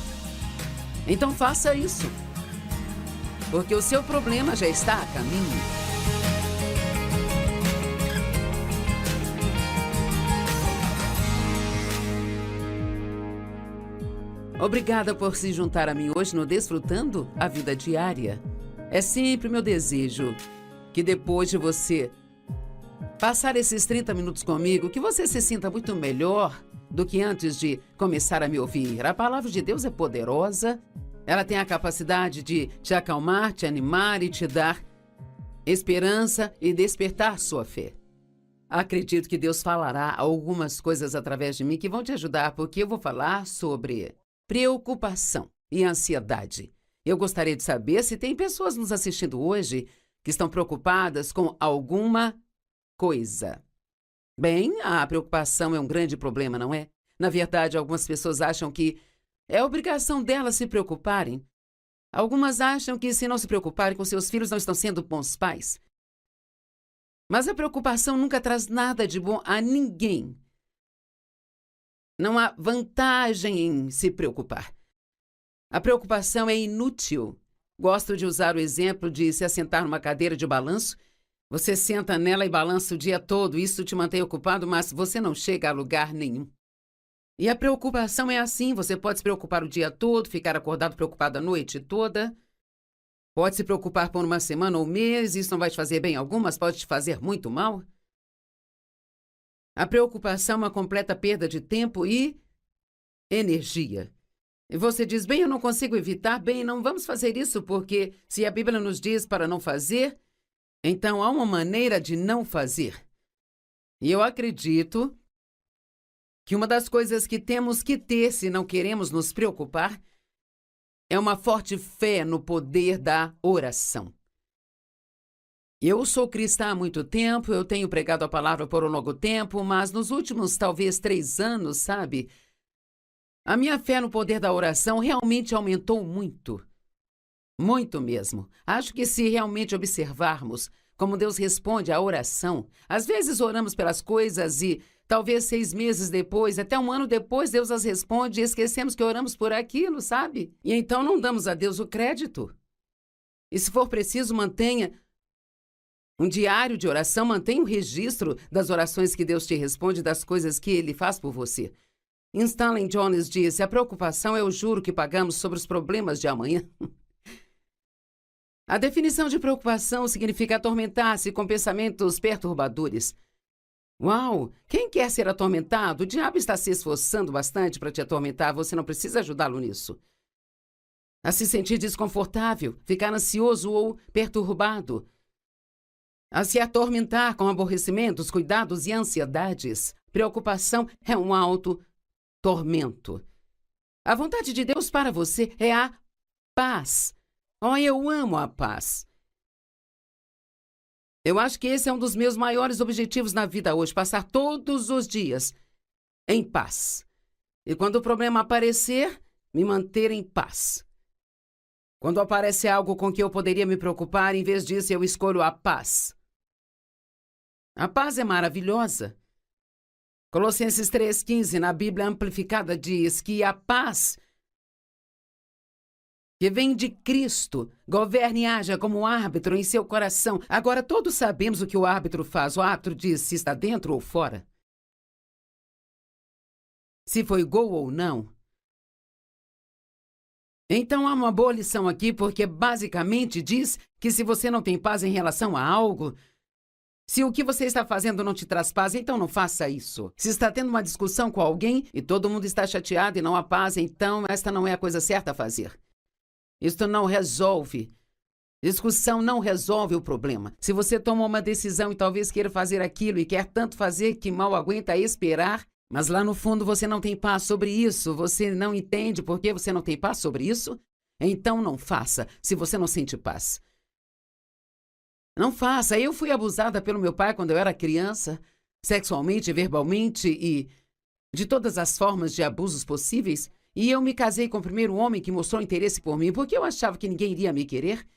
Então faça isso. Porque o seu problema já está a caminho. Obrigada por se juntar a mim hoje no Desfrutando a Vida Diária. É sempre meu desejo que depois de você passar esses 30 minutos comigo, que você se sinta muito melhor do que antes de começar a me ouvir. A palavra de Deus é poderosa, ela tem a capacidade de te acalmar, te animar e te dar esperança e despertar sua fé. Acredito que Deus falará algumas coisas através de mim que vão te ajudar, porque eu vou falar sobre preocupação e ansiedade. Eu gostaria de saber se tem pessoas nos assistindo hoje que estão preocupadas com alguma coisa. Bem, a preocupação é um grande problema, não é? Na verdade, algumas pessoas acham que é obrigação delas se preocuparem. Algumas acham que se não se preocuparem com seus filhos não estão sendo bons pais. Mas a preocupação nunca traz nada de bom a ninguém. Não há vantagem em se preocupar. A preocupação é inútil. Gosto de usar o exemplo de se assentar numa cadeira de balanço. Você senta nela e balança o dia todo, isso te mantém ocupado, mas você não chega a lugar nenhum. E a preocupação é assim, você pode se preocupar o dia todo, ficar acordado preocupado a noite toda. Pode se preocupar por uma semana ou um mês, isso não vai te fazer bem algum, mas pode te fazer muito mal. A preocupação é uma completa perda de tempo e energia. E você diz, bem, eu não consigo evitar, bem, não vamos fazer isso, porque se a Bíblia nos diz para não fazer, então há uma maneira de não fazer. E eu acredito que uma das coisas que temos que ter se não queremos nos preocupar é uma forte fé no poder da oração. Eu sou cristã há muito tempo, eu tenho pregado a palavra por um longo tempo, mas nos últimos, talvez, 3 anos, sabe? A minha fé no poder da oração realmente aumentou muito. Muito mesmo. Acho que se realmente observarmos como Deus responde à oração, às vezes oramos pelas coisas e talvez 6 meses depois, até 1 ano depois, Deus as responde e esquecemos que oramos por aquilo, sabe? E então não damos a Deus o crédito. E se for preciso, mantenha um diário de oração, mantenha um registro das orações que Deus te responde, das coisas que Ele faz por você. Stanley Jones disse, a preocupação é o juro que pagamos sobre os problemas de amanhã. A definição de preocupação significa atormentar-se com pensamentos perturbadores. Uau! Quem quer ser atormentado? O diabo está se esforçando bastante para te atormentar, você não precisa ajudá-lo nisso. A se sentir desconfortável, ficar ansioso ou perturbado. A se atormentar com aborrecimentos, cuidados e ansiedades. Preocupação é um auto-tormento. A vontade de Deus para você é a paz. Oh, eu amo a paz. Eu acho que esse é um dos meus maiores objetivos na vida hoje, passar todos os dias em paz. E quando o problema aparecer, me manter em paz. Quando aparece algo com que eu poderia me preocupar, em vez disso, eu escolho a paz. A paz é maravilhosa. Colossenses 3,15, na Bíblia Amplificada, diz que a paz que vem de Cristo, governe e haja como árbitro em seu coração. Agora, todos sabemos o que o árbitro faz. O árbitro diz se está dentro ou fora. Se foi gol ou não. Então, há uma boa lição aqui, porque basicamente diz que se você não tem paz em relação a algo, se o que você está fazendo não te traz paz, então não faça isso. Se está tendo uma discussão com alguém e todo mundo está chateado e não há paz, então esta não é a coisa certa a fazer. Isto não resolve. Discussão não resolve o problema. Se você toma uma decisão e talvez queira fazer aquilo e quer tanto fazer que mal aguenta esperar, mas lá no fundo você não tem paz sobre isso, você não entende por que você não tem paz sobre isso, então não faça, se você não sente paz. Não faça. Eu fui abusada pelo meu pai quando eu era criança, sexualmente, verbalmente e de todas as formas de abusos possíveis. E eu me casei com o primeiro homem que mostrou interesse por mim, porque eu achava que ninguém iria me querer.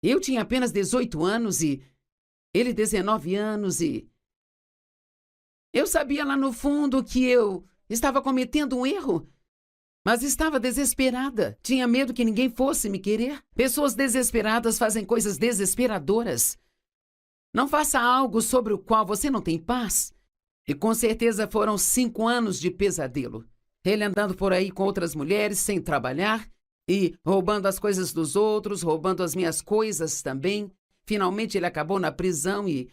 Eu tinha apenas 18 anos e ele 19 anos e Eu sabia lá no fundo que eu estava cometendo um erro, mas estava desesperada. Tinha medo que ninguém fosse me querer. Pessoas desesperadas fazem coisas desesperadoras. Não faça algo sobre o qual você não tem paz. E com certeza foram 5 anos de pesadelo. Ele andando por aí com outras mulheres, sem trabalhar, e roubando as coisas dos outros, roubando as minhas coisas também. Finalmente ele acabou na prisão e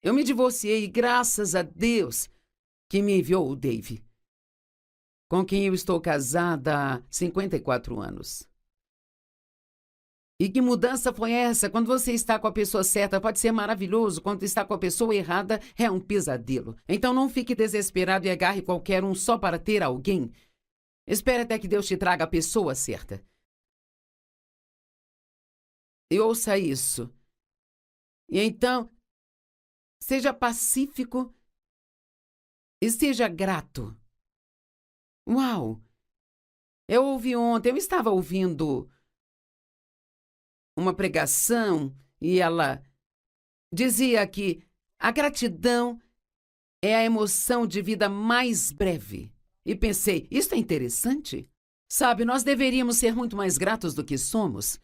eu me divorciei, graças a Deus que me enviou o Dave, com quem eu estou casada há 54 anos. E que mudança foi essa? Quando você está com a pessoa certa, pode ser maravilhoso. Quando está com a pessoa errada, é um pesadelo. Então não fique desesperado e agarre qualquer um só para ter alguém. Espere até que Deus te traga a pessoa certa. E ouça isso. E então, seja pacífico e seja grato. Uau! Eu ouvi ontem, eu estava ouvindo uma pregação e ela dizia que a gratidão é a emoção de vida mais breve. E pensei, isso é interessante. Sabe, nós deveríamos ser muito mais gratos do que somos.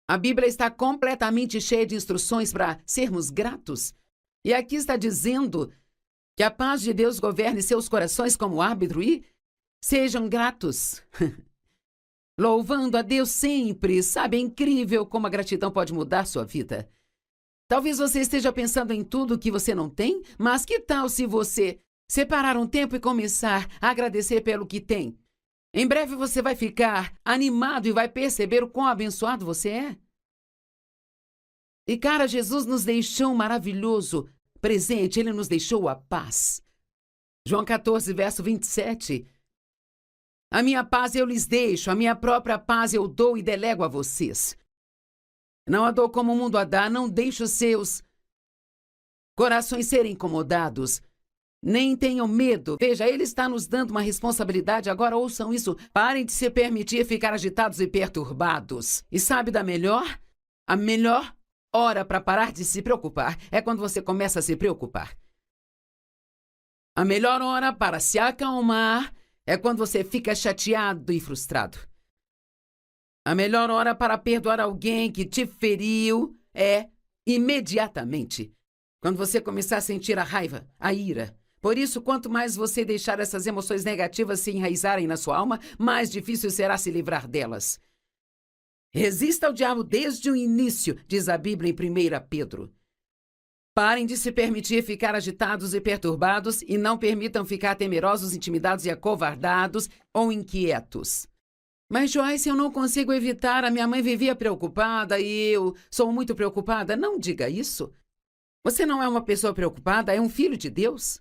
A Bíblia está completamente cheia de instruções para sermos gratos. E aqui está dizendo que a paz de Deus governe seus corações como árbitro e sejam gratos. Louvando a Deus sempre. Sabe, é incrível como a gratidão pode mudar sua vida. Talvez você esteja pensando em tudo que você não tem, mas que tal se você separar um tempo e começar a agradecer pelo que tem? Em breve você vai ficar animado e vai perceber o quão abençoado você é. E cara, Jesus nos deixou um maravilhoso presente, Ele nos deixou a paz. João 14, verso 27. A minha paz eu lhes deixo, a minha própria paz eu dou e delego a vocês. Não a dou como o mundo a dá, não deixo os seus corações serem incomodados. Nem tenham medo. Veja, Ele está nos dando uma responsabilidade. Agora ouçam isso. Parem de se permitir ficar agitados e perturbados. E sabe da melhor? A melhor hora para parar de se preocupar é quando você começa a se preocupar. A melhor hora para se acalmar é quando você fica chateado e frustrado. A melhor hora para perdoar alguém que te feriu é imediatamente. Quando você começar a sentir a raiva, a ira. Por isso, quanto mais você deixar essas emoções negativas se enraizarem na sua alma, mais difícil será se livrar delas. Resista ao diabo desde o início, diz a Bíblia em 1 Pedro. Parem de se permitir ficar agitados e perturbados e não permitam ficar temerosos, intimidados e acovardados ou inquietos. Mas, Joyce, eu não consigo evitar. A minha mãe vivia preocupada e eu sou muito preocupada. Não diga isso. Você não é uma pessoa preocupada, é um filho de Deus.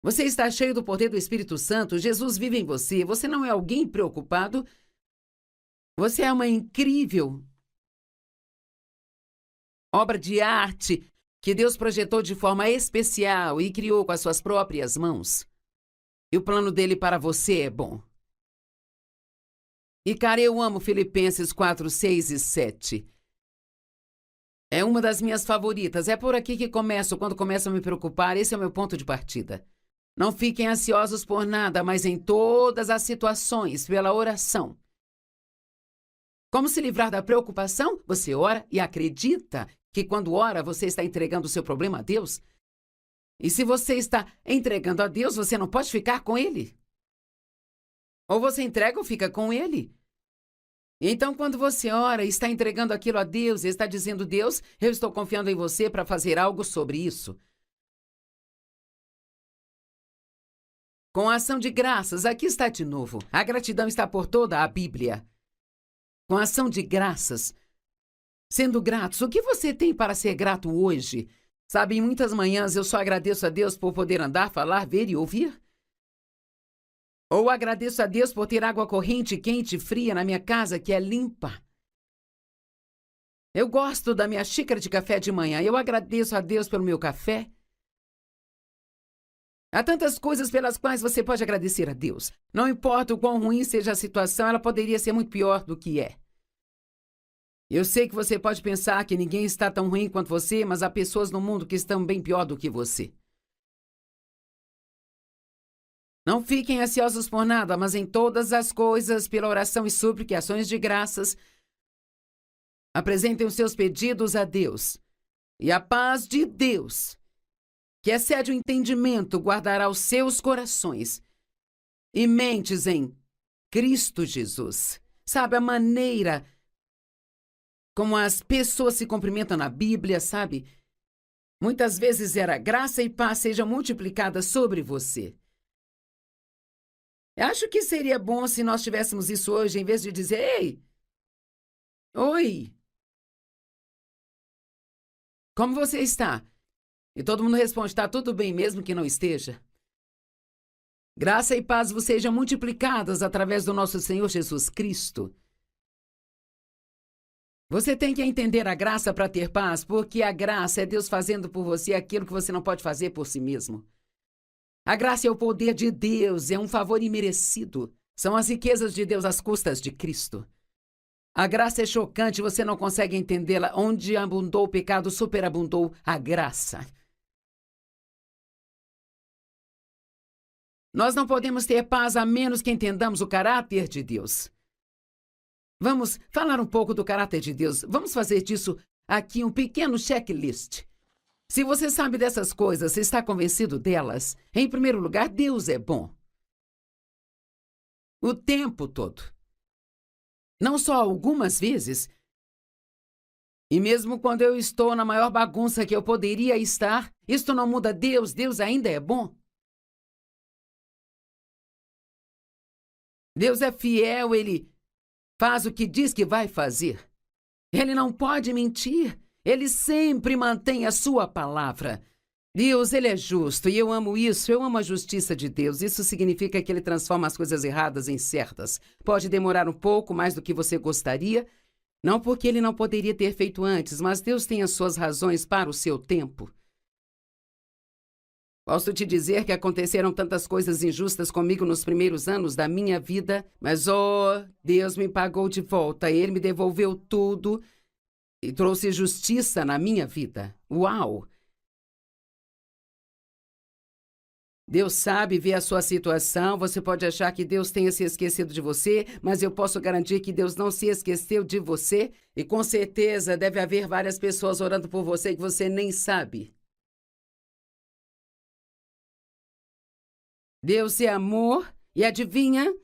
Você está cheio do poder do Espírito Santo, Jesus vive em você, você não é alguém preocupado. Você é uma incrível obra de arte que Deus projetou de forma especial e criou com as suas próprias mãos. E o plano dele para você é bom. E, cara, eu amo Filipenses 4, 6 e 7. É uma das minhas favoritas. É por aqui que começo, quando começo a me preocupar. Esse é o meu ponto de partida. Não fiquem ansiosos por nada, mas em todas as situações, pela oração. Como se livrar da preocupação? Você ora e acredita que quando ora, você está entregando o seu problema a Deus. E se você está entregando a Deus, você não pode ficar com Ele. Ou você entrega ou fica com Ele. Então, quando você ora e está entregando aquilo a Deus, e está dizendo, Deus, eu estou confiando em você para fazer algo sobre isso. Com a ação de graças, aqui está de novo. A gratidão está por toda a Bíblia. Com a ação de graças, sendo gratos, o que você tem para ser grato hoje? Sabe, em muitas manhãs eu só agradeço a Deus por poder andar, falar, ver e ouvir. Ou agradeço a Deus por ter água corrente, quente e fria na minha casa, que é limpa. Eu gosto da minha xícara de café de manhã. Eu agradeço a Deus pelo meu café. Há tantas coisas pelas quais você pode agradecer a Deus. Não importa o quão ruim seja a situação, ela poderia ser muito pior do que é. Eu sei que você pode pensar que ninguém está tão ruim quanto você, mas há pessoas no mundo que estão bem pior do que você. Não fiquem ansiosos por nada, mas em todas as coisas, pela oração e súplica e ações de graças, apresentem os seus pedidos a Deus. E a paz de Deus, que excede o entendimento, guardará os seus corações e mentes em Cristo Jesus. Sabe, a maneira como as pessoas se cumprimentam na Bíblia, sabe? Muitas vezes era graça e paz sejam multiplicadas sobre você. Eu acho que seria bom se nós tivéssemos isso hoje, em vez de dizer, ei, oi, como você está? E todo mundo responde, está tudo bem, mesmo que não esteja. Graça e paz vos sejam multiplicadas através do nosso Senhor Jesus Cristo. Você tem que entender a graça para ter paz, porque a graça é Deus fazendo por você aquilo que você não pode fazer por si mesmo. A graça é o poder de Deus, é um favor imerecido. São as riquezas de Deus às custas de Cristo. A graça é chocante, você não consegue entendê-la. Onde abundou o pecado, superabundou a graça. Nós não podemos ter paz a menos que entendamos o caráter de Deus. Vamos falar um pouco do caráter de Deus. Vamos fazer disso aqui um pequeno checklist. Se você sabe dessas coisas, se está convencido delas, em primeiro lugar, Deus é bom. O tempo todo. Não só algumas vezes. E mesmo quando eu estou na maior bagunça que eu poderia estar, isto não muda Deus, Deus ainda é bom. Deus é fiel, Ele faz o que diz que vai fazer. Ele não pode mentir. Ele sempre mantém a sua palavra. Deus, Ele é justo e eu amo isso. Eu amo a justiça de Deus. Isso significa que Ele transforma as coisas erradas em certas. Pode demorar um pouco mais do que você gostaria. Não porque Ele não poderia ter feito antes, mas Deus tem as suas razões para o seu tempo. Posso te dizer que aconteceram tantas coisas injustas comigo nos primeiros anos da minha vida, mas, Deus me pagou de volta. Ele me devolveu tudo e trouxe justiça na minha vida. Uau! Deus sabe ver a sua situação. Você pode achar que Deus tenha se esquecido de você, mas eu posso garantir que Deus não se esqueceu de você. E com certeza deve haver várias pessoas orando por você que você nem sabe. Deus é amor e adivinha?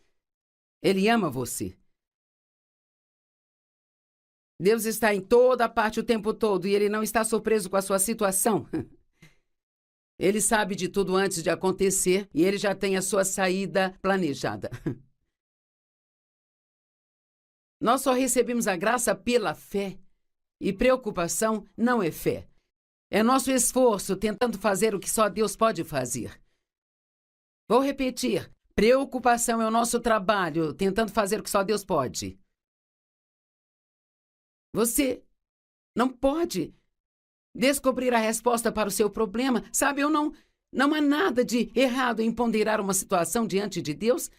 Ele ama você. Deus está em toda parte o tempo todo e Ele não está surpreso com a sua situação. Ele sabe de tudo antes de acontecer e Ele já tem a sua saída planejada. Nós só recebemos a graça pela fé. E preocupação não é fé. É nosso esforço tentando fazer o que só Deus pode fazer. Vou repetir. Preocupação é o nosso trabalho tentando fazer o que só Deus pode. Você não pode descobrir a resposta para o seu problema. Sabe, não há nada de errado em ponderar uma situação diante de Deus.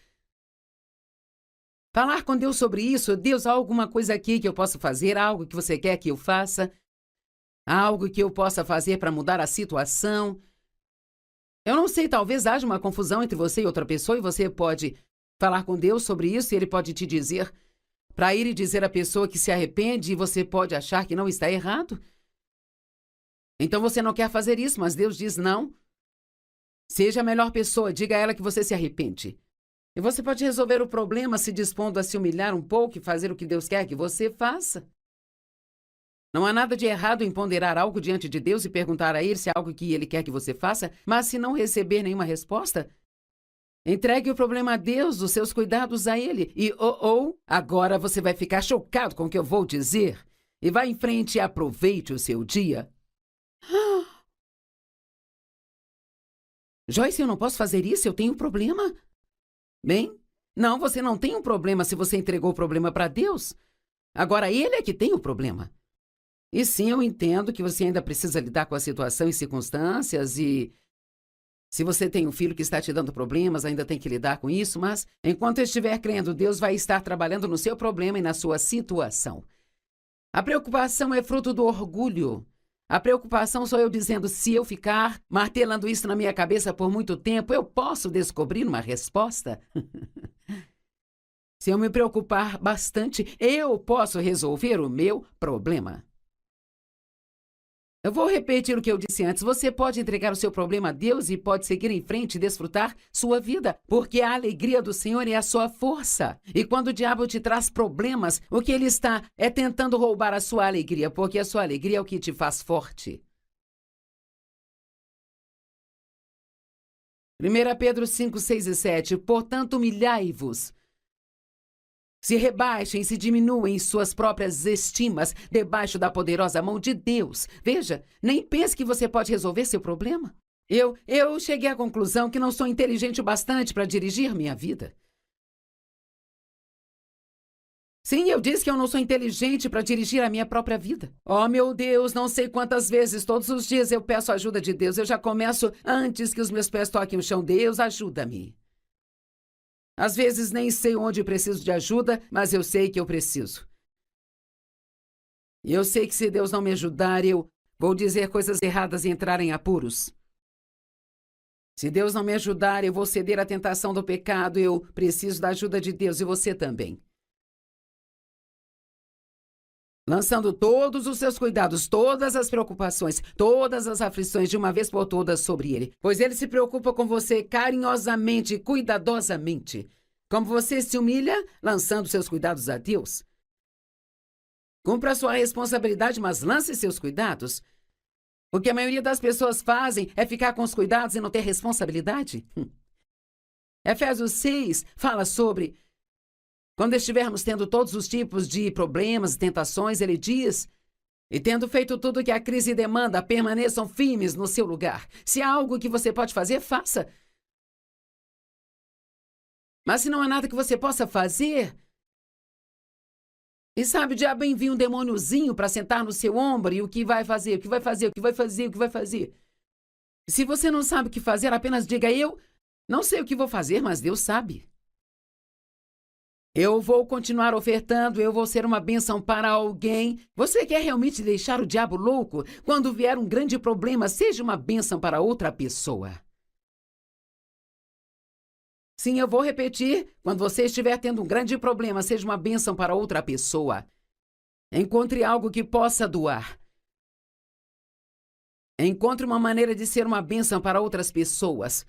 Falar com Deus sobre isso. Deus, há alguma coisa aqui que eu posso fazer? Há algo que você quer que eu faça? Há algo que eu possa fazer para mudar a situação? Eu não sei, talvez haja uma confusão entre você e outra pessoa e você pode falar com Deus sobre isso e Ele pode te dizer para ir e dizer à pessoa que se arrepende e você pode achar que não está errado. Então você não quer fazer isso, mas Deus diz não. Seja a melhor pessoa, diga a ela que você se arrepende. E você pode resolver o problema se dispondo a se humilhar um pouco e fazer o que Deus quer que você faça. Não há nada de errado em ponderar algo diante de Deus e perguntar a Ele se é algo que Ele quer que você faça, mas se não receber nenhuma resposta, entregue o problema a Deus, os seus cuidados a Ele. E, agora você vai ficar chocado com o que eu vou dizer. E vá em frente e aproveite o seu dia. Joyce, eu não posso fazer isso, eu tenho um problema. Bem, não, você não tem um problema se você entregou o problema para Deus. Agora, Ele é que tem o problema. E sim, eu entendo que você ainda precisa lidar com a situação e circunstâncias e se você tem um filho que está te dando problemas, ainda tem que lidar com isso, mas enquanto estiver crendo, Deus vai estar trabalhando no seu problema e na sua situação. A preocupação é fruto do orgulho. A preocupação sou eu dizendo, se eu ficar martelando isso na minha cabeça por muito tempo, eu posso descobrir uma resposta? Se eu me preocupar bastante, eu posso resolver o meu problema. Eu vou repetir o que eu disse antes. Você pode entregar o seu problema a Deus e pode seguir em frente e desfrutar sua vida, porque a alegria do Senhor é a sua força. E quando o diabo te traz problemas, o que ele está é tentando roubar a sua alegria, porque a sua alegria é o que te faz forte. 1 Pedro 5, 6 e 7. Portanto, humilhai-vos. Se rebaixem, se diminuem suas próprias estimas debaixo da poderosa mão de Deus. Veja, nem pense que você pode resolver seu problema. Eu cheguei à conclusão que não sou inteligente o bastante para dirigir minha vida. Sim, eu disse que eu não sou inteligente para dirigir a minha própria vida. Oh, meu Deus, não sei quantas vezes, todos os dias eu peço ajuda de Deus. Eu já começo antes que os meus pés toquem o chão. Deus, ajuda-me. Às vezes nem sei onde preciso de ajuda, mas eu sei que eu preciso. E eu sei que se Deus não me ajudar, eu vou dizer coisas erradas e entrar em apuros. Se Deus não me ajudar, eu vou ceder à tentação do pecado. Eu preciso da ajuda de Deus e você também. Lançando todos os seus cuidados, todas as preocupações, todas as aflições de uma vez por todas sobre Ele. Pois Ele se preocupa com você carinhosamente e cuidadosamente. Como você se humilha, lançando seus cuidados a Deus. Cumpra a sua responsabilidade, mas lance seus cuidados. O que a maioria das pessoas fazem é ficar com os cuidados e não ter responsabilidade. Efésios 6 fala sobre... Quando estivermos tendo todos os tipos de problemas e tentações, ele diz, e tendo feito tudo o que a crise demanda, permaneçam firmes no seu lugar. Se há algo que você pode fazer, faça. Mas se não há nada que você possa fazer... E sabe, o diabo envia um demôniozinho para sentar no seu ombro e o que vai fazer, o que vai fazer, o que vai fazer, o que vai fazer. Se você não sabe o que fazer, apenas diga, eu não sei o que vou fazer, mas Deus sabe. Eu vou continuar ofertando, eu vou ser uma bênção para alguém. Você quer realmente deixar o diabo louco? Quando vier um grande problema, seja uma bênção para outra pessoa. Sim, eu vou repetir. Quando você estiver tendo um grande problema, seja uma bênção para outra pessoa. Encontre algo que possa doar. Encontre uma maneira de ser uma bênção para outras pessoas.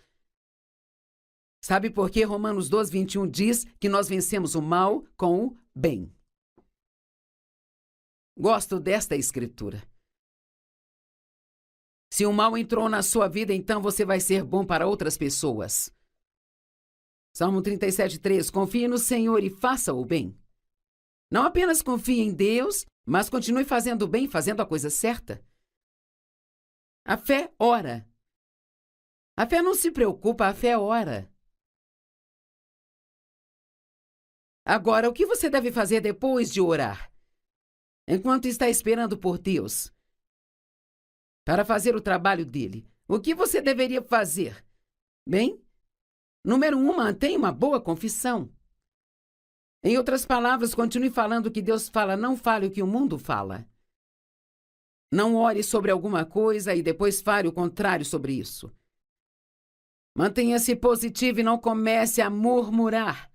Sabe por que Romanos 12, 21 diz que nós vencemos o mal com o bem? Gosto desta escritura. Se o mal entrou na sua vida, então você vai ser bom para outras pessoas. Salmo 37, 3. Confie no Senhor e faça o bem. Não apenas confie em Deus, mas continue fazendo o bem, fazendo a coisa certa. A fé ora. A fé não se preocupa, a fé ora. Agora, o que você deve fazer depois de orar? Enquanto está esperando por Deus para fazer o trabalho dele, o que você deveria fazer? Bem, número 1, mantenha uma boa confissão. Em outras palavras, continue falando o que Deus fala, não fale o que o mundo fala. Não ore sobre alguma coisa e depois fale o contrário sobre isso. Mantenha-se positivo e não comece a murmurar.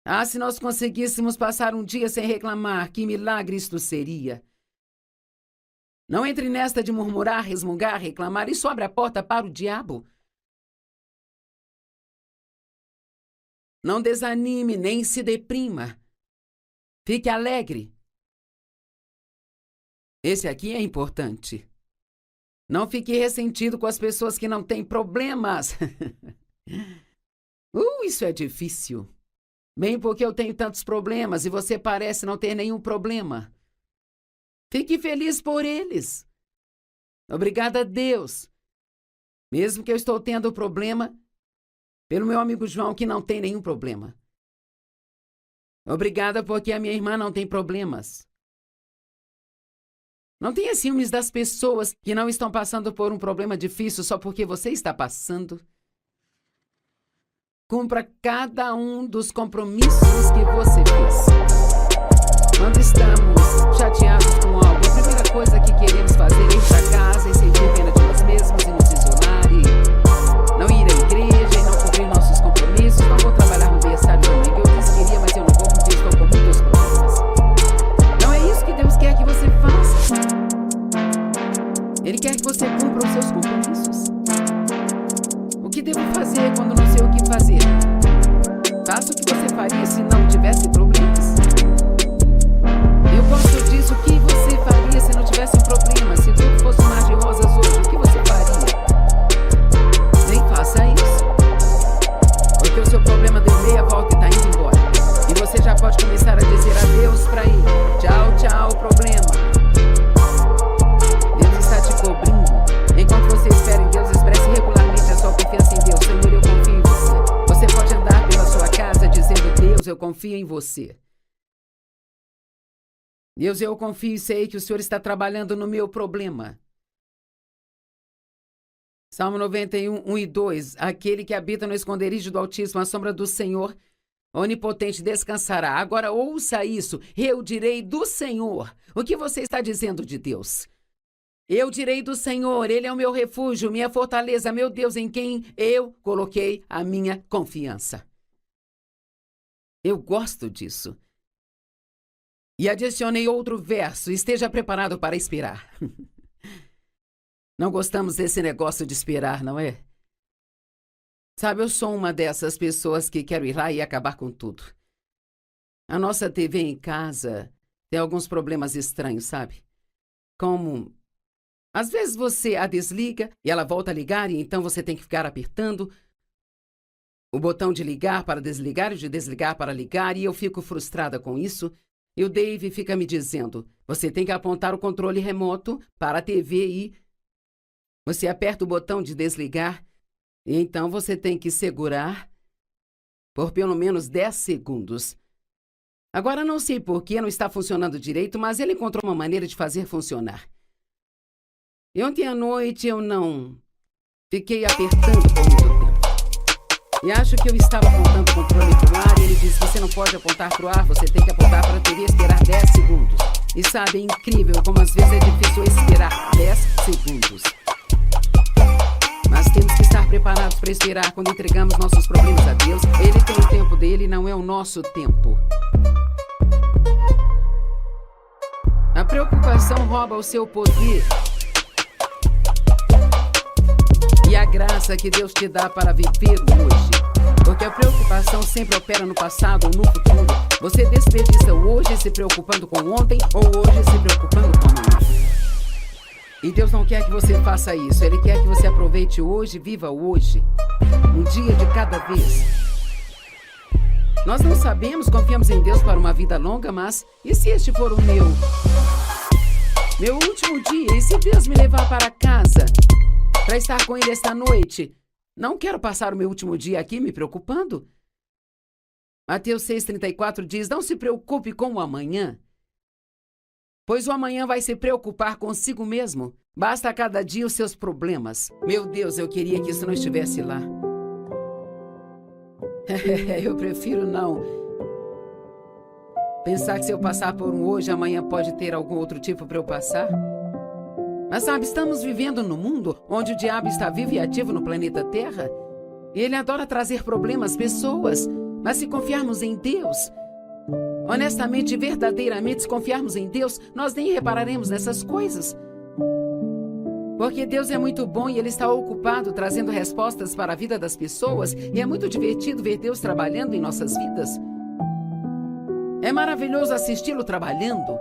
Ah, se nós conseguíssemos passar um dia sem reclamar, que milagre isto seria. Não entre nesta de murmurar, resmungar, reclamar. Isso abre a porta para o diabo. Não desanime, nem se deprima. Fique alegre. Esse aqui é importante. Não fique ressentido com as pessoas que não têm problemas. Isso é difícil. Bem, porque eu tenho tantos problemas e você parece não ter nenhum problema. Fique feliz por eles. Obrigada a Deus. Mesmo que eu estou tendo problema, pelo meu amigo João, que não tem nenhum problema. Obrigada porque a minha irmã não tem problemas. Não tenha ciúmes das pessoas que não estão passando por um problema difícil só porque você está passando. Cumpra cada um dos compromissos que você fez. Quando estamos chateados com algo, a primeira coisa que queremos fazer é ir para casa e sentir pena de nós mesmos e nos isolar e não ir à igreja e não cumprir nossos compromissos. Não vou trabalhar no berçário domingo. Eu disse que queria, mas eu não vou porque estou com muitos problemas. Não é isso que Deus quer que você faça. Ele quer que você cumpra os seus compromissos. O que devo fazer quando não sei o que fazer? Faça o que você faria se não tivesse problemas. Eu gosto disso. O que você faria se não tivesse um problema? Se tudo fosse um mar de rosas hoje, o que você faria? Nem faça isso. Porque o seu problema deu meia volta e está indo embora. E você já pode começar a dizer adeus para ele. Tchau, tchau, problema. Deus está te cobrindo. Enquanto você espera em Deus, expresse regularmente a sua confiança em Deus. Senhor, eu confio em você. Você pode andar pela sua casa dizendo: Deus, eu confio em você. Deus, eu confio e sei que o Senhor está trabalhando no meu problema. Salmo 91, 1 e 2. Aquele que habita no esconderijo do Altíssimo, à sombra do Senhor Onipotente descansará. Agora ouça isso. Eu direi do Senhor. O que você está dizendo de Deus? Eu direi do Senhor. Ele é o meu refúgio, minha fortaleza, meu Deus, em quem eu coloquei a minha confiança. Eu gosto disso. E adicionei outro verso. Esteja preparado para esperar. Não gostamos desse negócio de esperar, não é? Sabe, eu sou uma dessas pessoas que quero ir lá e acabar com tudo. A nossa TV em casa tem alguns problemas estranhos, sabe? Como, às vezes você a desliga e ela volta a ligar e então você tem que ficar apertando o botão de ligar para desligar e de desligar para ligar, e eu fico frustrada com isso. E o Dave fica me dizendo: você tem que apontar o controle remoto para a TV e você aperta o botão de desligar. E então você tem que segurar por pelo menos 10 segundos. Agora não sei por que não está funcionando direito, mas ele encontrou uma maneira de fazer funcionar. E ontem à noite eu não fiquei apertando por muito tempo. E acho que eu estava apontando o controle para o ar e ele disse: você não pode apontar para o ar, você tem que apontar para a TV e esperar 10 segundos. E sabe, é incrível como às vezes é difícil esperar 10 segundos. Mas temos que estar preparados para esperar quando entregamos nossos problemas a Deus. Ele tem o tempo dele, não é o nosso tempo. A preocupação rouba o seu poder e a graça que Deus te dá para viver hoje. Porque a preocupação sempre opera no passado ou no futuro. Você desperdiça hoje se preocupando com ontem ou hoje se preocupando com amanhã. E Deus não quer que você faça isso. Ele quer que você aproveite hoje, viva hoje. Um dia de cada vez. Nós não sabemos, confiamos em Deus para uma vida longa, mas e se este for o meu último dia? E se Deus me levar para casa para estar com Ele esta noite? Não quero passar o meu último dia aqui me preocupando. Mateus 6,34 diz: não se preocupe com o amanhã, pois o amanhã vai se preocupar consigo mesmo. Basta a cada dia os seus problemas. Meu Deus, eu queria que isso não estivesse lá. Eu prefiro não pensar que se eu passar por um hoje, amanhã pode ter algum outro tipo para eu passar. Mas sabe, estamos vivendo num mundo onde o diabo está vivo e ativo no planeta Terra. E ele adora trazer problemas, pessoas. Mas se confiarmos em Deus, honestamente e verdadeiramente, se confiarmos em Deus, nós nem repararemos nessas coisas. Porque Deus é muito bom e Ele está ocupado trazendo respostas para a vida das pessoas. E é muito divertido ver Deus trabalhando em nossas vidas. É maravilhoso assisti-lo trabalhando.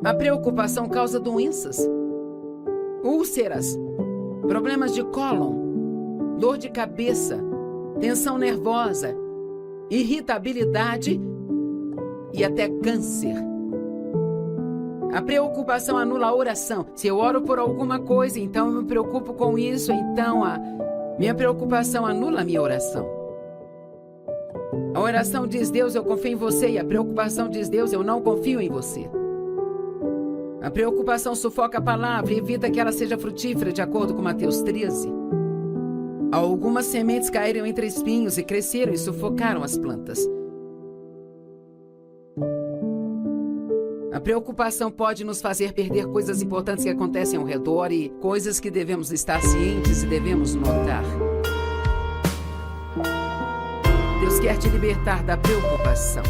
A preocupação causa doenças, úlceras, problemas de cólon, dor de cabeça, tensão nervosa, irritabilidade e até câncer. A preocupação anula a oração. Se eu oro por alguma coisa, então eu me preocupo com isso, então a minha preocupação anula a minha oração. A oração diz: Deus, eu confio em você, e a preocupação diz: Deus, eu não confio em você. A preocupação sufoca a palavra e evita que ela seja frutífera, de acordo com Mateus 13. Algumas sementes caíram entre espinhos e cresceram e sufocaram as plantas. A preocupação pode nos fazer perder coisas importantes que acontecem ao redor e coisas que devemos estar cientes e devemos notar. Deus quer te libertar da preocupação.